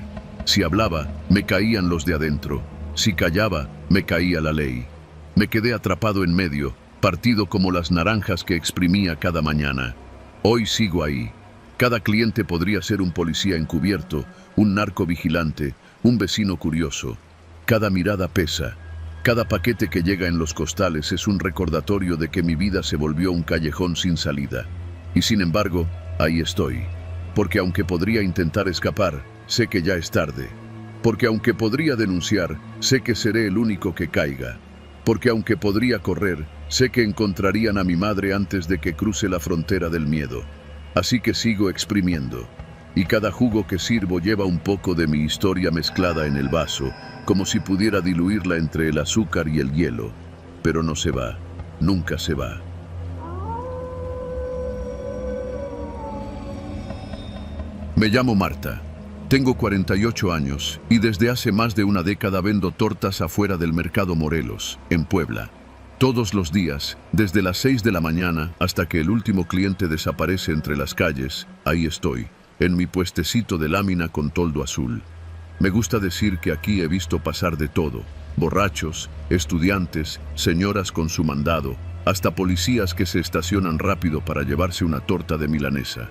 Speaker 1: Si hablaba, me caían los de adentro. Si callaba, me caía la ley. Me quedé atrapado en medio, partido como las naranjas que exprimía cada mañana. Hoy sigo ahí. Cada cliente podría ser un policía encubierto, un narcovigilante, un vecino curioso. Cada mirada pesa. Cada paquete que llega en los costales es un recordatorio de que mi vida se volvió un callejón sin salida. Y sin embargo, Ahí estoy. Porque aunque podría intentar escapar, sé que ya es tarde. Porque aunque podría denunciar, sé que seré el único que caiga. Porque aunque podría correr, sé que encontrarían a mi madre antes de que cruce la frontera del miedo. Así que sigo exprimiendo. Y cada jugo que sirvo lleva un poco de mi historia mezclada en el vaso, como si pudiera diluirla entre el azúcar y el hielo. Pero no se va, nunca se va. Me llamo Marta. Tengo 48 años y desde hace más de una década vendo tortas afuera del Mercado Morelos, en Puebla. Todos los días, desde las 6 de la mañana hasta que el último cliente desaparece entre las calles, ahí estoy, en mi puestecito de lámina con toldo azul. Me gusta decir que aquí he visto pasar de todo: borrachos, estudiantes, señoras con su mandado, hasta policías que se estacionan rápido para llevarse una torta de milanesa.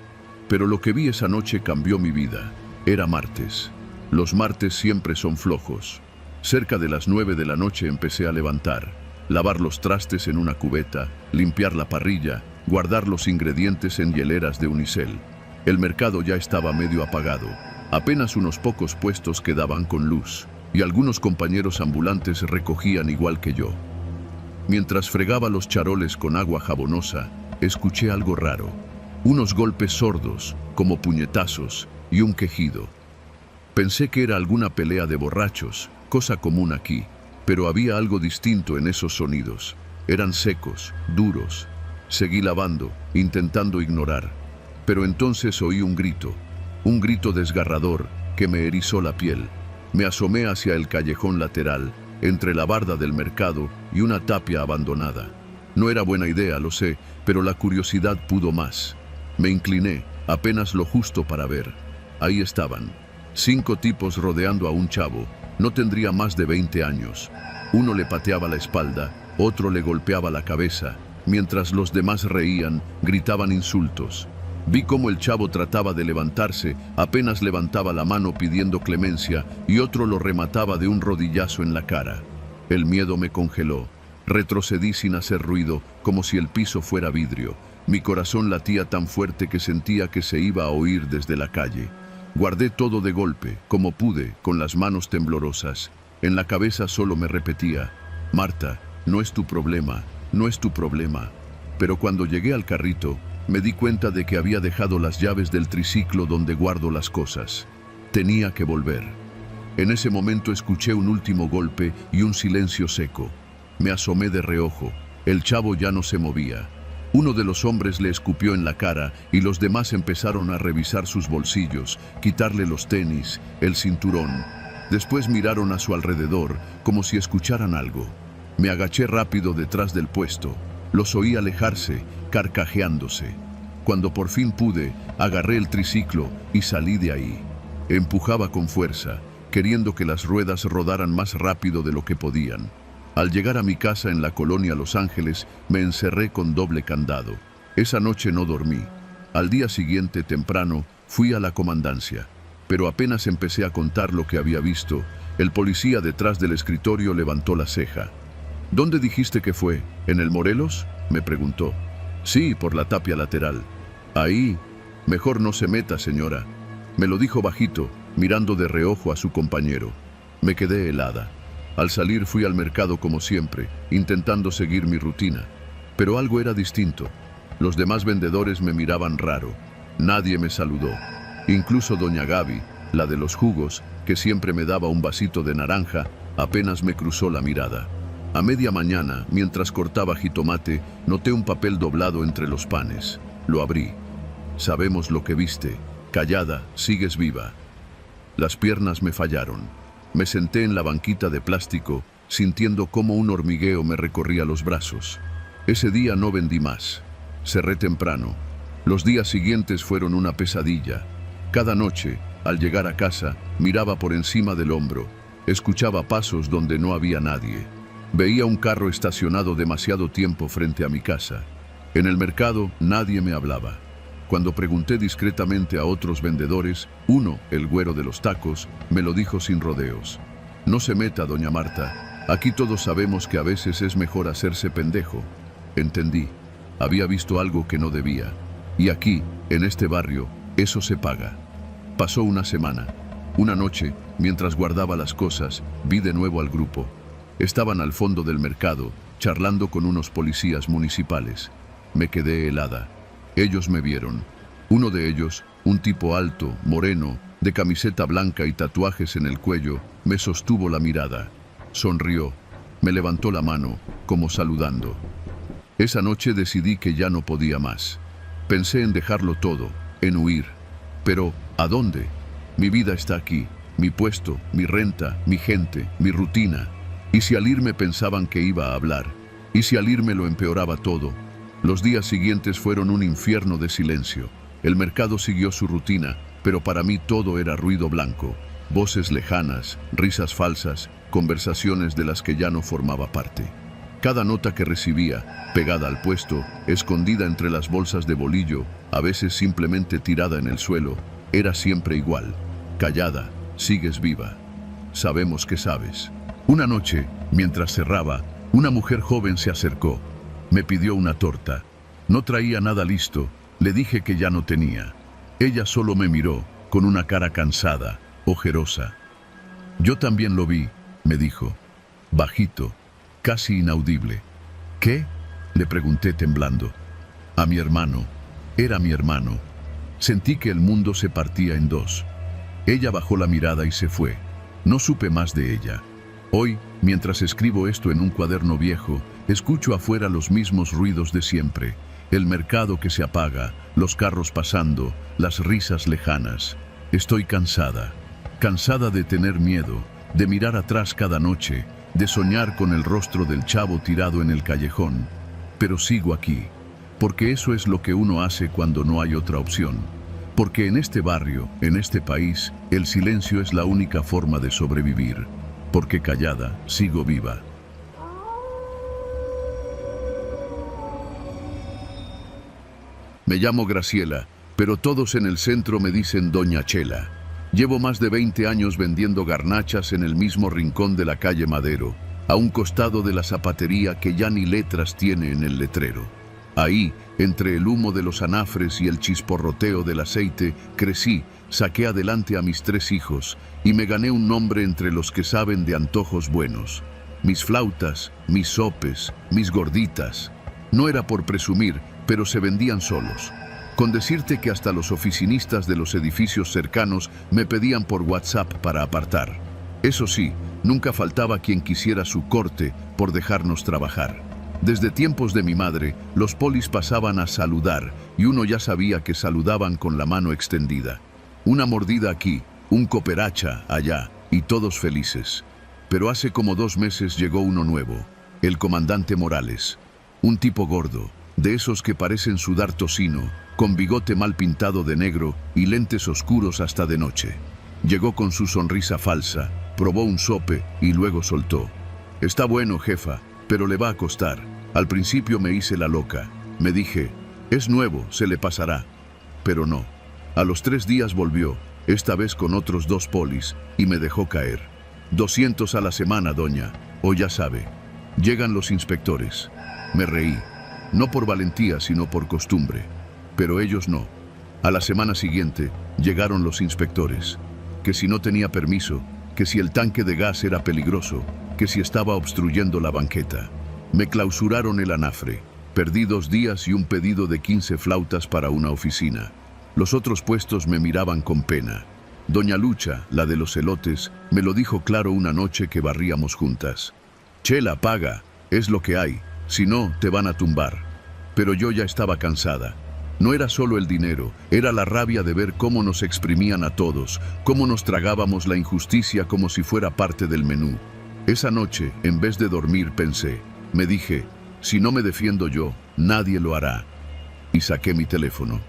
Speaker 1: Pero lo que vi esa noche cambió mi vida. Era martes. Los martes siempre son flojos. Cerca de las 9 de la noche empecé a levantar, lavar los trastes en una cubeta, limpiar la parrilla, guardar los ingredientes en hieleras de unicel. El mercado ya estaba medio apagado. Apenas unos pocos puestos quedaban con luz, y algunos compañeros ambulantes recogían igual que yo. Mientras fregaba los charoles con agua jabonosa, escuché algo raro. Unos golpes sordos, como puñetazos, y un quejido. Pensé que era alguna pelea de borrachos, cosa común aquí, pero había algo distinto en esos sonidos. Eran secos, duros. Seguí lavando, intentando ignorar. Pero entonces oí un grito desgarrador que me erizó la piel. Me asomé hacia el callejón lateral, entre la barda del mercado y una tapia abandonada. No era buena idea, lo sé, pero la curiosidad pudo más. Me incliné, apenas lo justo para ver. Ahí estaban, 5 tipos rodeando a un chavo. No tendría más de 20 años. Uno le pateaba la espalda, otro le golpeaba la cabeza, mientras los demás reían, gritaban insultos. Vi cómo el chavo trataba de levantarse, apenas levantaba la mano pidiendo clemencia, y otro lo remataba de un rodillazo en la cara. El miedo me congeló. Retrocedí sin hacer ruido, como si el piso fuera vidrio. Mi corazón latía tan fuerte que sentía que se iba a oír desde la calle. Guardé todo de golpe, como pude, con las manos temblorosas. En la cabeza solo me repetía: Marta, no es tu problema, no es tu problema. Pero cuando llegué al carrito, me di cuenta de que había dejado las llaves del triciclo donde guardo las cosas. Tenía que volver. En ese momento escuché un último golpe y un silencio seco. Me asomé de reojo. El chavo ya no se movía. Uno de los hombres le escupió en la cara y los demás empezaron a revisar sus bolsillos, quitarle los tenis, el cinturón. Después miraron a su alrededor, como si escucharan algo. Me agaché rápido detrás del puesto. Los oí alejarse, carcajeándose. Cuando por fin pude, agarré el triciclo y salí de ahí. Empujaba con fuerza, queriendo que las ruedas rodaran más rápido de lo que podían. Al llegar a mi casa en la colonia Los Ángeles, me encerré con doble candado. Esa noche no dormí. Al día siguiente, temprano, fui a la comandancia. Pero apenas empecé a contar lo que había visto, el policía detrás del escritorio levantó la ceja. ¿Dónde dijiste que fue? ¿En el Morelos?, me preguntó. Sí, por la tapia lateral. Ahí. Mejor no se meta, señora. Me lo dijo bajito, mirando de reojo a su compañero. Me quedé helada. Al salir fui al mercado como siempre, intentando seguir mi rutina. Pero algo era distinto. Los demás vendedores me miraban raro. Nadie me saludó. Incluso doña Gaby, la de los jugos, que siempre me daba un vasito de naranja, apenas me cruzó la mirada. A media mañana, mientras cortaba jitomate, noté un papel doblado entre los panes. Lo abrí. Sabemos lo que viste. Callada, sigues viva. Las piernas me fallaron. Me senté en la banquita de plástico, sintiendo cómo un hormigueo me recorría los brazos. Ese día no vendí más. Cerré temprano. Los días siguientes fueron una pesadilla. Cada noche, al llegar a casa, miraba por encima del hombro. Escuchaba pasos donde no había nadie. Veía un carro estacionado demasiado tiempo frente a mi casa. En el mercado nadie me hablaba. Cuando pregunté discretamente a otros vendedores, uno, el güero de los tacos, me lo dijo sin rodeos. No se meta, doña Marta. Aquí todos sabemos que a veces es mejor hacerse pendejo. Entendí. Había visto algo que no debía. Y aquí, en este barrio, eso se paga. Pasó una semana. Una noche, mientras guardaba las cosas, vi de nuevo al grupo. Estaban al fondo del mercado, charlando con unos policías municipales. Me quedé helada. Ellos me vieron. Uno de ellos, un tipo alto, moreno, de camiseta blanca y tatuajes en el cuello, me sostuvo la mirada. Sonrió. Me levantó la mano, como saludando. Esa noche decidí que ya no podía más. Pensé en dejarlo todo, en huir. Pero, ¿a dónde? Mi vida está aquí, mi puesto, mi renta, mi gente, mi rutina. ¿Y si al irme pensaban que iba a hablar? ¿Y si al irme lo empeoraba todo? Los días siguientes fueron un infierno de silencio. El mercado siguió su rutina, pero para mí todo era ruido blanco. Voces lejanas, risas falsas, conversaciones de las que ya no formaba parte. Cada nota que recibía, pegada al puesto, escondida entre las bolsas de bolillo, a veces simplemente tirada en el suelo, era siempre igual. Callada, sigues viva. Sabemos que sabes. Una noche, mientras cerraba, una mujer joven se acercó. Me pidió una torta. No traía nada listo. Le dije que ya no tenía. Ella solo me miró, con una cara cansada, ojerosa. Yo también lo vi, me dijo. Bajito, casi inaudible. ¿Qué? Le pregunté temblando. A mi hermano. Era mi hermano. Sentí que el mundo se partía en dos. Ella bajó la mirada y se fue. No supe más de ella. Hoy, mientras escribo esto en un cuaderno viejo, escucho afuera los mismos ruidos de siempre. El mercado que se apaga, los carros pasando, las risas lejanas. Estoy cansada. Cansada de tener miedo, de mirar atrás cada noche, de soñar con el rostro del chavo tirado en el callejón. Pero sigo aquí, porque eso es lo que uno hace cuando no hay otra opción. Porque en este barrio, en este país, el silencio es la única forma de sobrevivir. Porque callada, sigo viva. Me llamo Graciela, pero todos en el centro me dicen Doña Chela. Llevo más de 20 años vendiendo garnachas en el mismo rincón de la calle Madero, a un costado de la zapatería que ya ni letras tiene en el letrero. Ahí, entre el humo de los anafres y el chisporroteo del aceite, crecí, saqué adelante a mis 3 hijos y me gané un nombre entre los que saben de antojos buenos. Mis flautas, mis sopes, mis gorditas. No era por presumir, pero se vendían solos. Con decirte que hasta los oficinistas de los edificios cercanos me pedían por WhatsApp para apartar. Eso sí, nunca faltaba quien quisiera su corte por dejarnos trabajar. Desde tiempos de mi madre, los polis pasaban a saludar y uno ya sabía que saludaban con la mano extendida. Una mordida aquí, un cooperacha allá y todos felices. Pero hace como 2 meses llegó uno nuevo, el comandante Morales. Un tipo gordo, de esos que parecen sudar tocino, con bigote mal pintado de negro y lentes oscuros hasta de noche. Llegó con su sonrisa falsa, probó un sope y luego soltó. Está bueno, jefa, pero le va a costar. Al principio me hice la loca. Me dije, es nuevo, se le pasará. Pero no. A los 3 días volvió, esta vez con otros 2 polis, y me dejó caer. 200 a la semana, doña, o ya sabe. Llegan los inspectores. Me reí. No por valentía, sino por costumbre. Pero ellos no. A la semana siguiente, llegaron los inspectores. Que si no tenía permiso, que si el tanque de gas era peligroso, que si estaba obstruyendo la banqueta. Me clausuraron el anafre. Perdí 2 días y un pedido de 15 flautas para una oficina. Los otros puestos me miraban con pena. Doña Lucha, la de los elotes, me lo dijo claro una noche que barríamos juntas. Chela, paga, es lo que hay, si no, te van a tumbar. Pero yo ya estaba cansada. No era solo el dinero, era la rabia de ver cómo nos exprimían a todos, cómo nos tragábamos la injusticia como si fuera parte del menú. Esa noche, en vez de dormir, pensé, me dije, si no me defiendo yo, nadie lo hará. Y saqué mi teléfono.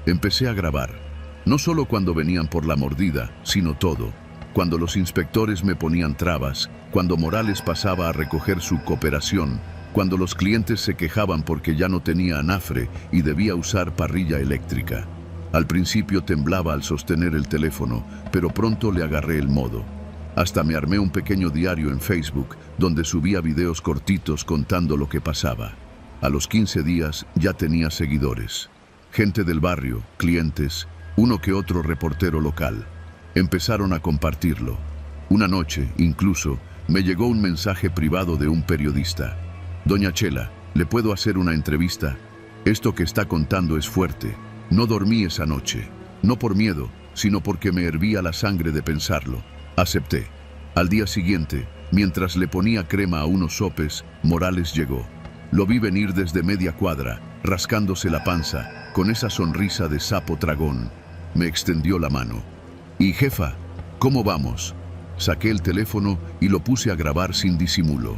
Speaker 1: Empecé a grabar, no solo cuando venían por la mordida, sino todo. Cuando los inspectores me ponían trabas, cuando Morales pasaba a recoger su cooperación, cuando los clientes se quejaban porque ya no tenía anafre y debía usar parrilla eléctrica. Al principio temblaba al sostener el teléfono, pero pronto le agarré el modo. Hasta me armé un pequeño diario en Facebook, donde subía videos cortitos contando lo que pasaba. A los 15 días ya tenía seguidores. gente del barrio, clientes, uno que otro reportero local. Empezaron a compartirlo. Una noche, incluso, me llegó un mensaje privado de un periodista. Doña Chela, ¿le puedo hacer una entrevista? Esto que está contando es fuerte. No dormí esa noche. No por miedo, sino porque me hervía la sangre de pensarlo. Acepté. Al día siguiente, mientras le ponía crema a unos sopes, Morales llegó. Lo vi venir desde media cuadra, rascándose la panza, con esa sonrisa de sapo tragón. Me extendió la mano. Y jefa, ¿cómo vamos? Saqué el teléfono y lo puse a grabar sin disimulo.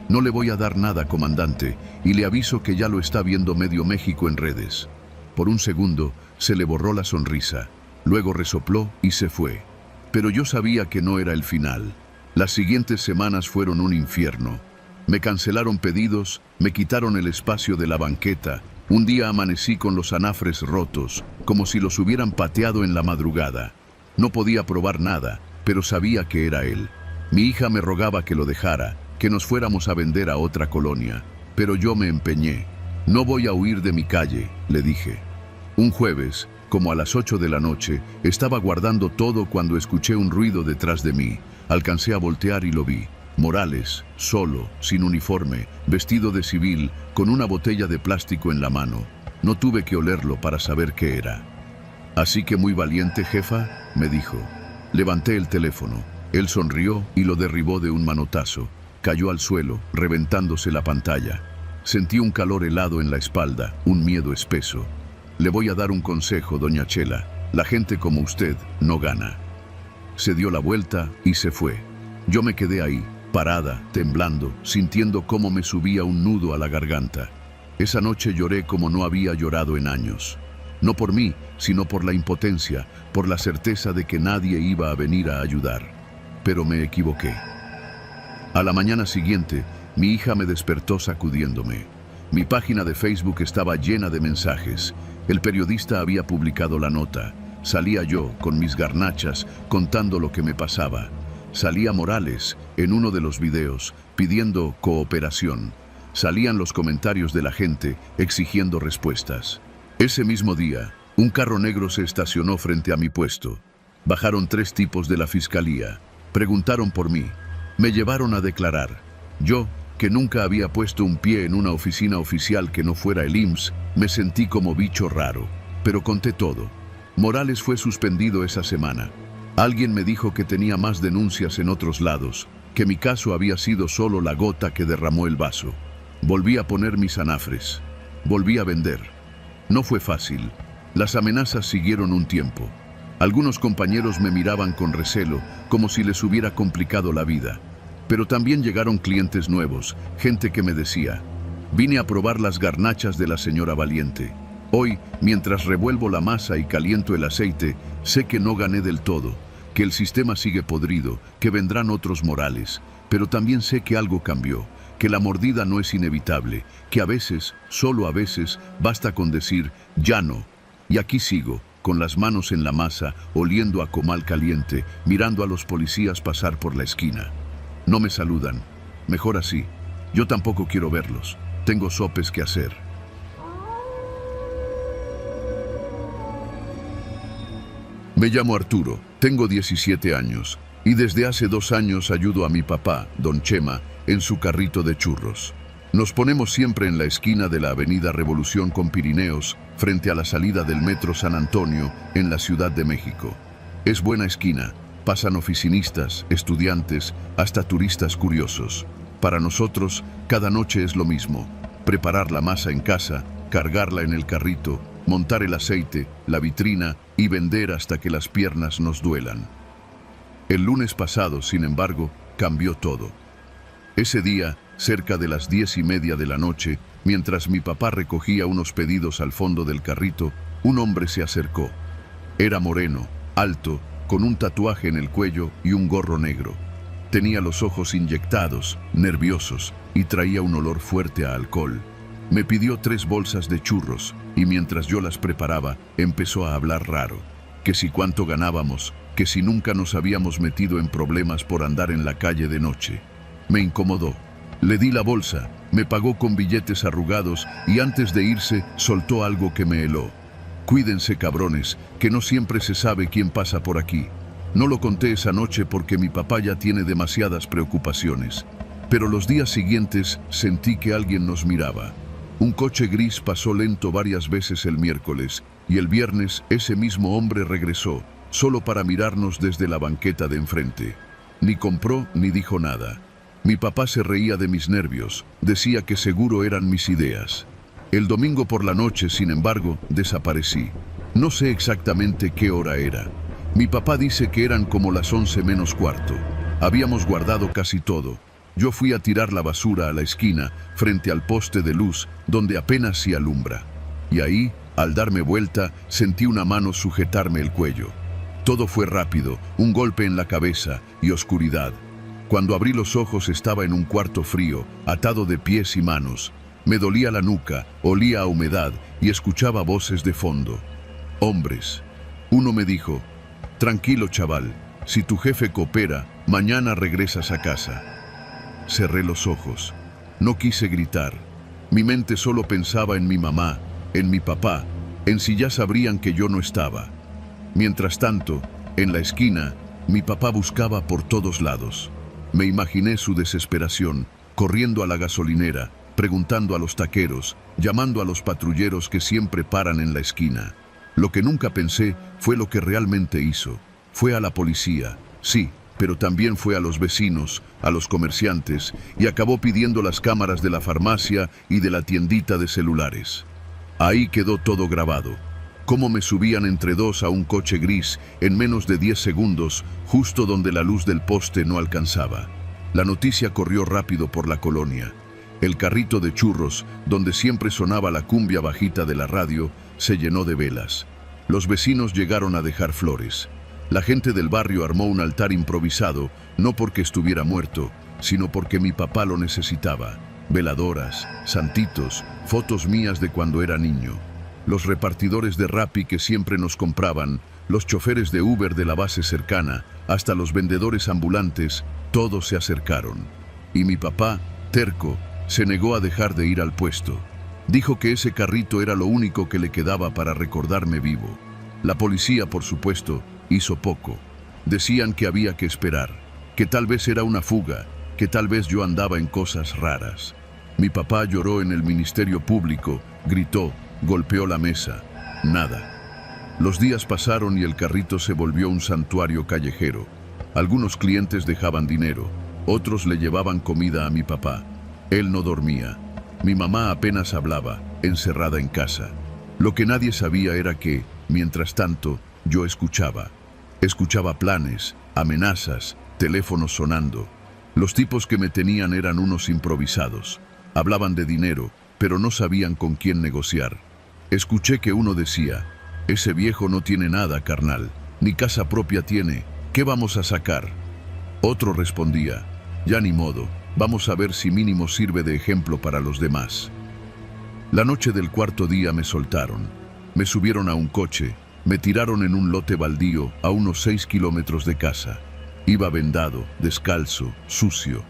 Speaker 1: No le voy a dar nada, comandante, y le aviso que ya lo está viendo medio México en redes. Por un segundo se le borró la sonrisa, luego resopló y se fue. Pero yo sabía que no era el final. Las siguientes semanas fueron un infierno. Me cancelaron pedidos, me quitaron el espacio de la banqueta. Un día amanecí con los anafres rotos, como si los hubieran pateado en la madrugada. No podía probar nada, pero sabía que era él. Mi hija me rogaba que lo dejara, que nos fuéramos a vender a otra colonia. Pero yo me empeñé. No voy a huir de mi calle, le dije. Un jueves, como a las 8 de la noche, estaba guardando todo cuando escuché un ruido detrás de mí. Alcancé a voltear y lo vi. Morales, solo, sin uniforme, vestido de civil, con una botella de plástico en la mano. No tuve que olerlo para saber qué era. Así que muy valiente, jefa, me dijo. Levanté el teléfono. Él sonrió y lo derribó de un manotazo. Cayó al suelo, reventándose la pantalla. Sentí un calor helado en la espalda, un miedo espeso. Le voy a dar un consejo, doña Chela. La gente como usted no gana. Se dio la vuelta y se fue. Yo me quedé ahí, parada, temblando, sintiendo cómo me subía un nudo a la garganta. Esa noche lloré como no había llorado en años. No por mí, sino por la impotencia, por la certeza de que nadie iba a venir a ayudar. Pero me equivoqué. A la mañana siguiente, mi hija me despertó sacudiéndome. Mi página de Facebook estaba llena de mensajes. El periodista había publicado la nota. Salía yo, con mis garnachas, contando lo que me pasaba. Salía Morales, en uno de los videos, pidiendo cooperación. Salían los comentarios de la gente, exigiendo respuestas. Ese mismo día, un carro negro se estacionó frente a mi puesto. Bajaron 3 tipos de la fiscalía. Preguntaron por mí. Me llevaron a declarar. Yo, que nunca había puesto un pie en una oficina oficial que no fuera el IMSS, me sentí como bicho raro. Pero conté todo. Morales fue suspendido esa semana. Alguien me dijo que tenía más denuncias en otros lados, que mi caso había sido solo la gota que derramó el vaso. Volví a poner mis anafres. Volví a vender. No fue fácil. Las amenazas siguieron un tiempo. Algunos compañeros me miraban con recelo, como si les hubiera complicado la vida. Pero también llegaron clientes nuevos, gente que me decía, vine a probar las garnachas de la señora Valiente. Hoy, mientras revuelvo la masa y caliento el aceite, sé que no gané del todo, que el sistema sigue podrido, que vendrán otros Morales, pero también sé que algo cambió, que la mordida no es inevitable, que a veces, solo a veces, basta con decir, ya no. Y aquí sigo, con las manos en la masa, oliendo a comal caliente, mirando a los policías pasar por la esquina. No me saludan. Mejor así. Yo tampoco quiero verlos. Tengo sopes que hacer. Me llamo Arturo, tengo 17 años y desde hace 2 años ayudo a mi papá, don Chema, en su carrito de churros. Nos ponemos siempre en la esquina de la avenida Revolución con Pirineos, frente a la salida del Metro San Antonio, en la Ciudad de México. Es buena esquina, pasan oficinistas, estudiantes, hasta turistas curiosos. Para nosotros, cada noche es lo mismo: preparar la masa en casa, cargarla en el carrito, montar el aceite, la vitrina y vender hasta que las piernas nos duelan. El lunes pasado, sin embargo, cambió todo. Ese día, cerca de las 10:30 de la noche, mientras mi papá recogía unos pedidos al fondo del carrito, un hombre se acercó. Era moreno, alto, con un tatuaje en el cuello y un gorro negro. Tenía los ojos inyectados, nerviosos, y traía un olor fuerte a alcohol. Me pidió 3 bolsas de churros, y mientras yo las preparaba, empezó a hablar raro. Que si cuánto ganábamos, que si nunca nos habíamos metido en problemas por andar en la calle de noche. Me incomodó. Le di la bolsa, me pagó con billetes arrugados y antes de irse soltó algo que me heló. Cuídense, cabrones, que no siempre se sabe quién pasa por aquí. No lo conté esa noche porque mi papá ya tiene demasiadas preocupaciones. Pero los días siguientes sentí que alguien nos miraba. Un coche gris pasó lento varias veces el miércoles y el viernes ese mismo hombre regresó, solo para mirarnos desde la banqueta de enfrente. Ni compró ni dijo nada. Mi papá se reía de mis nervios, decía que seguro eran mis ideas. El domingo por la noche, sin embargo, desaparecí. No sé exactamente qué hora era. Mi papá dice que eran como las 11 menos cuarto. Habíamos guardado casi todo. Yo fui a tirar la basura a la esquina, frente al poste de luz, donde apenas se alumbra. Y ahí, al darme vuelta, sentí una mano sujetarme el cuello. Todo fue rápido, un golpe en la cabeza y oscuridad. Cuando abrí los ojos estaba en un cuarto frío, atado de pies y manos. Me dolía la nuca, olía a humedad y escuchaba voces de fondo. Hombres. Uno me dijo: tranquilo, chaval, si tu jefe coopera, mañana regresas a casa. Cerré los ojos. No quise gritar. Mi mente solo pensaba en mi mamá, en mi papá, en si ya sabrían que yo no estaba. Mientras tanto, en la esquina, mi papá buscaba por todos lados. Me imaginé su desesperación, corriendo a la gasolinera, preguntando a los taqueros, llamando a los patrulleros que siempre paran en la esquina. Lo que nunca pensé fue lo que realmente hizo. Fue a la policía, sí, pero también fue a los vecinos, a los comerciantes, y acabó pidiendo las cámaras de la farmacia y de la tiendita de celulares. Ahí quedó todo grabado. Cómo me subían entre dos a un coche gris en menos de 10 segundos, justo donde la luz del poste no alcanzaba. La noticia corrió rápido por la colonia. El carrito de churros, donde siempre sonaba la cumbia bajita de la radio, se llenó de velas. Los vecinos llegaron a dejar flores. La gente del barrio armó un altar improvisado, no porque estuviera muerto, sino porque mi papá lo necesitaba. Veladoras, santitos, fotos mías de cuando era niño. Los repartidores de Rappi que siempre nos compraban, los choferes de Uber de la base cercana, hasta los vendedores ambulantes, todos se acercaron. Y mi papá, terco, se negó a dejar de ir al puesto. Dijo que ese carrito era lo único que le quedaba para recordarme vivo. La policía, por supuesto, hizo poco. Decían que había que esperar, que tal vez era una fuga, que tal vez yo andaba en cosas raras. Mi papá lloró en el Ministerio Público, gritó, golpeó la mesa. Nada. Los días pasaron y el carrito se volvió un santuario callejero. Algunos clientes dejaban dinero, otros le llevaban comida a mi papá. Él no dormía. Mi mamá apenas hablaba, encerrada en casa. Lo que nadie sabía era que, mientras tanto, yo escuchaba. Escuchaba planes, amenazas, teléfonos sonando. Los tipos que me tenían eran unos improvisados. Hablaban de dinero, pero no sabían con quién negociar. Escuché que uno decía: ese viejo no tiene nada, carnal, ni casa propia tiene, ¿qué vamos a sacar? Otro respondía: ya ni modo, vamos a ver si mínimo sirve de ejemplo para los demás. La noche del cuarto día me soltaron. Me subieron a un coche, me tiraron en un lote baldío a unos 6 kilómetros de casa. Iba vendado, descalzo, sucio.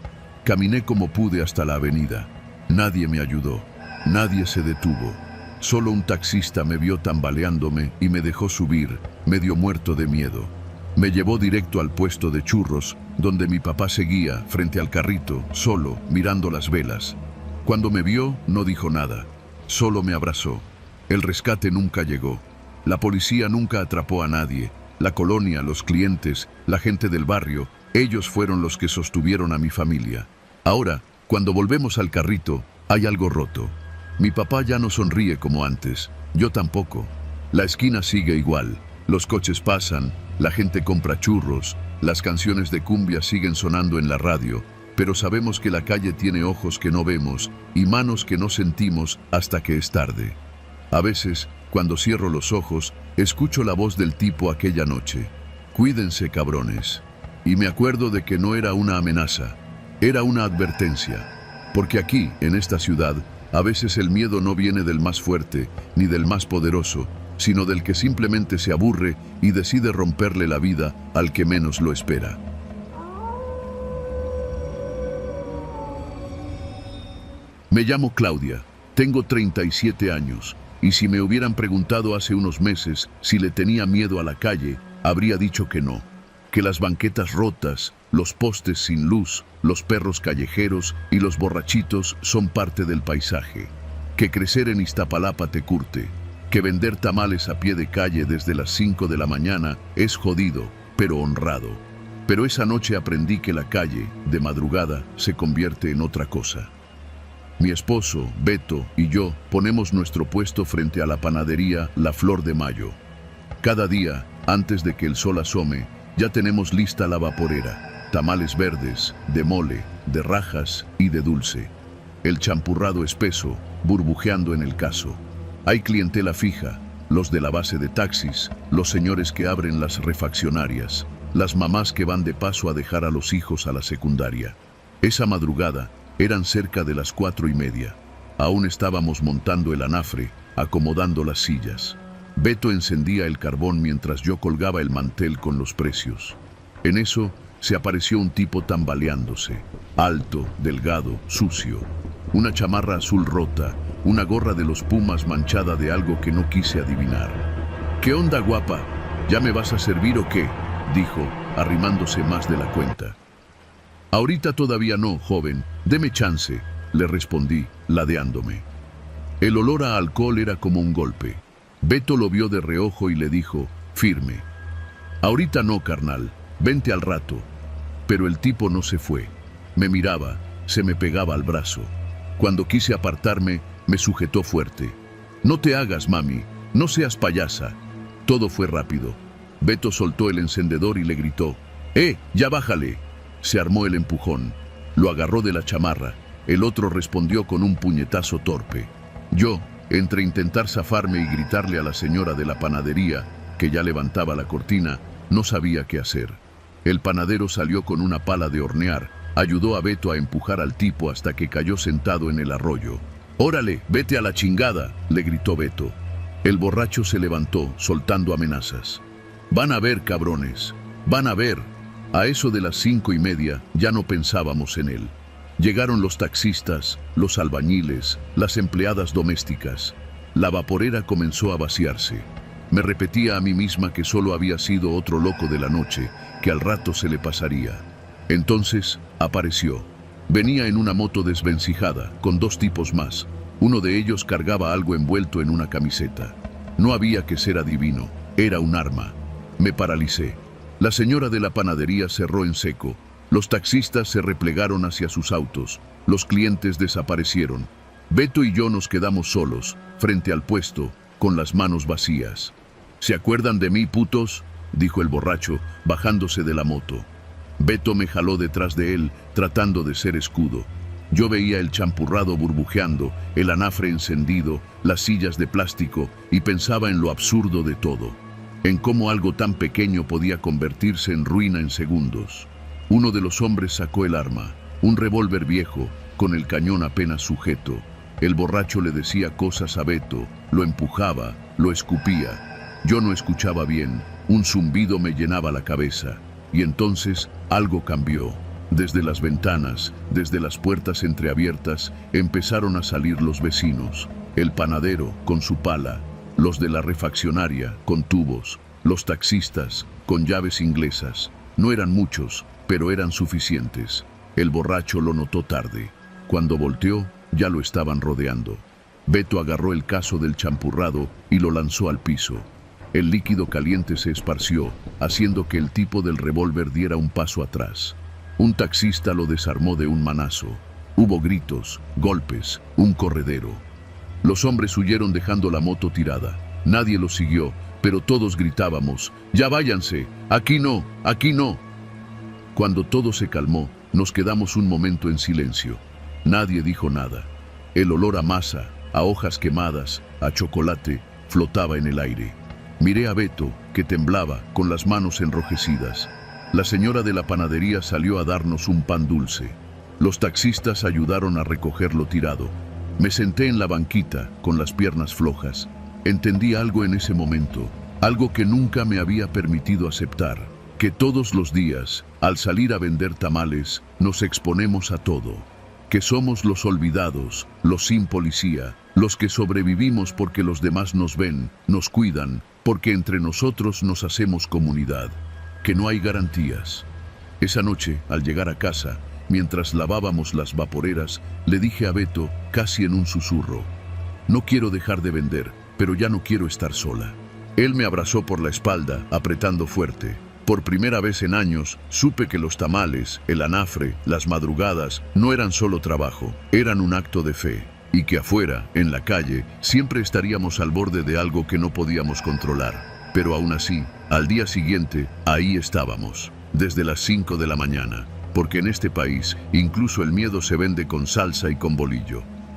Speaker 1: Caminé como pude hasta la avenida. Nadie me ayudó, nadie se detuvo. Solo un taxista me vio tambaleándome y me dejó subir, medio muerto de miedo. Me llevó directo al puesto de churros, donde mi papá seguía, frente al carrito, solo, mirando las velas. Cuando me vio, no dijo nada. Solo me abrazó. El rescate nunca llegó. La policía nunca atrapó a nadie. La colonia, los clientes, la gente del barrio, ellos fueron los que sostuvieron a mi familia. Ahora, cuando volvemos al carrito, hay algo roto. Mi papá ya no sonríe como antes. Yo tampoco. La esquina sigue igual. Los coches pasan, la gente compra churros, las canciones de cumbia siguen sonando en la radio, pero sabemos que la calle tiene ojos que no vemos y manos que no sentimos hasta que es tarde. A veces, cuando cierro los ojos, escucho la voz del tipo aquella noche: cuídense, cabrones. Y me acuerdo de que no era una amenaza, era una advertencia. Porque aquí, en esta ciudad, a veces el miedo no viene del más fuerte ni del más poderoso, sino del que simplemente se aburre y decide romperle la vida al que menos lo espera. Me llamo Claudia, tengo 37 años. y si me hubieran preguntado hace unos meses si le tenía miedo a la calle, habría dicho que no, que las banquetas rotas, los postes sin luz, los perros callejeros y los borrachitos son parte del paisaje, que crecer en Iztapalapa te curte, que vender tamales a pie de calle desde las 5 de la mañana es jodido, pero honrado. Pero esa noche aprendí que la calle, de madrugada, se convierte en otra cosa. Mi esposo, Beto, y yo ponemos nuestro puesto frente a la panadería La Flor de Mayo. Cada día, antes de que el sol asome, ya tenemos lista la vaporera, tamales verdes, de mole, de rajas y de dulce. El champurrado espeso, burbujeando en el caso. Hay clientela fija, los de la base de taxis, los señores que abren las refaccionarias, las mamás que van de paso a dejar a los hijos a la secundaria. Esa madrugada eran cerca de las 4:30. Aún estábamos montando el anafre, acomodando las sillas. Beto encendía el carbón mientras yo colgaba el mantel con los precios. En eso se apareció un tipo tambaleándose, alto, delgado, sucio. Una chamarra azul rota, una gorra de los Pumas manchada de algo que no quise adivinar. «¿Qué onda, guapa? ¿Ya me vas a servir o qué?», dijo, arrimándose más de la cuenta. «Ahorita todavía no, joven, deme chance», le respondí, ladeándome. El olor a alcohol era como un golpe. Beto lo vio de reojo y le dijo, firme: «Ahorita no, carnal, vente al rato». Pero el tipo no se fue. Me miraba, se me pegaba al brazo. Cuando quise apartarme, me sujetó fuerte. «No te hagas, mami, no seas payasa». Todo fue rápido. Beto soltó el encendedor y le gritó: ya bájale». Se armó el empujón. Lo agarró de la chamarra. El otro respondió con un puñetazo torpe. Yo, entre intentar zafarme y gritarle a la señora de la panadería, que ya levantaba la cortina, no sabía qué hacer. El panadero salió con una pala de hornear, ayudó a Beto a empujar al tipo hasta que cayó sentado en el arroyo. «Órale, vete a la chingada», le gritó Beto. El borracho se levantó, soltando amenazas. «Van a ver, cabrones, van a ver». A eso de las 5:30 ya no pensábamos en él. Llegaron los taxistas, los albañiles, las empleadas domésticas. La vaporera comenzó a vaciarse. Me repetía a mí misma que solo había sido otro loco de la noche, que al rato se le pasaría. Entonces apareció. Venía en una moto desvencijada, con 2 tipos más. Uno de ellos cargaba algo envuelto en una camiseta. No había que ser adivino, era un arma. Me paralicé. La señora de la panadería cerró en seco. Los taxistas se replegaron hacia sus autos. Los clientes desaparecieron. Beto y yo nos quedamos solos, frente al puesto, con las manos vacías. «¿Se acuerdan de mí, putos?», dijo el borracho, bajándose de la moto. Beto me jaló detrás de él, tratando de ser escudo. Yo veía el champurrado burbujeando, el anafre encendido, las sillas de plástico, y pensaba en lo absurdo de todo. En cómo algo tan pequeño podía convertirse en ruina en segundos. Uno de los hombres sacó el arma, un revólver viejo, con el cañón apenas sujeto. El borracho le decía cosas a Beto, lo empujaba, lo escupía. Yo no escuchaba bien, un zumbido me llenaba la cabeza. Y entonces algo cambió. Desde las ventanas, desde las puertas entreabiertas, empezaron a salir los vecinos. El panadero, con su pala, los de la refaccionaria, con tubos, los taxistas, con llaves inglesas. No eran muchos, pero eran suficientes. El borracho lo notó tarde. Cuando volteó, ya lo estaban rodeando. Beto agarró el caso del champurrado y lo lanzó al piso. El líquido caliente se esparció, haciendo que el tipo del revólver diera un paso atrás. Un taxista lo desarmó de un manazo. Hubo gritos, golpes, un corredero. Los hombres huyeron dejando la moto tirada. Nadie los siguió, pero todos gritábamos: «¡Ya váyanse! ¡Aquí no! ¡Aquí no!». Cuando todo se calmó, nos quedamos un momento en silencio. Nadie dijo nada. El olor a masa, a hojas quemadas, a chocolate, flotaba en el aire. Miré a Beto, que temblaba, con las manos enrojecidas. La señora de la panadería salió a darnos un pan dulce. Los taxistas ayudaron a recogerlo tirado. Me senté en la banquita, con las piernas flojas. Entendí algo en ese momento, algo que nunca me había permitido aceptar, que todos los días, al salir a vender tamales, nos exponemos a todo. que somos los olvidados, los sin policía, los que sobrevivimos porque los demás nos ven, nos cuidan, porque entre nosotros nos hacemos comunidad, que no hay garantías. Esa noche, al llegar a casa, mientras lavábamos las vaporeras, le dije a Beto, casi en un susurro: no quiero dejar de vender, pero ya no quiero estar sola. Él me abrazó por la espalda, apretando fuerte. Por primera vez en años, supe que los tamales, el anafre, las madrugadas, no eran solo trabajo, eran un acto de fe. Y que afuera, en la calle, siempre estaríamos al borde de algo que no podíamos controlar. Pero aún así, al día siguiente, ahí estábamos, desde las 5 de la mañana. Porque en este país, incluso el miedo se vende con salsa y con bolillo.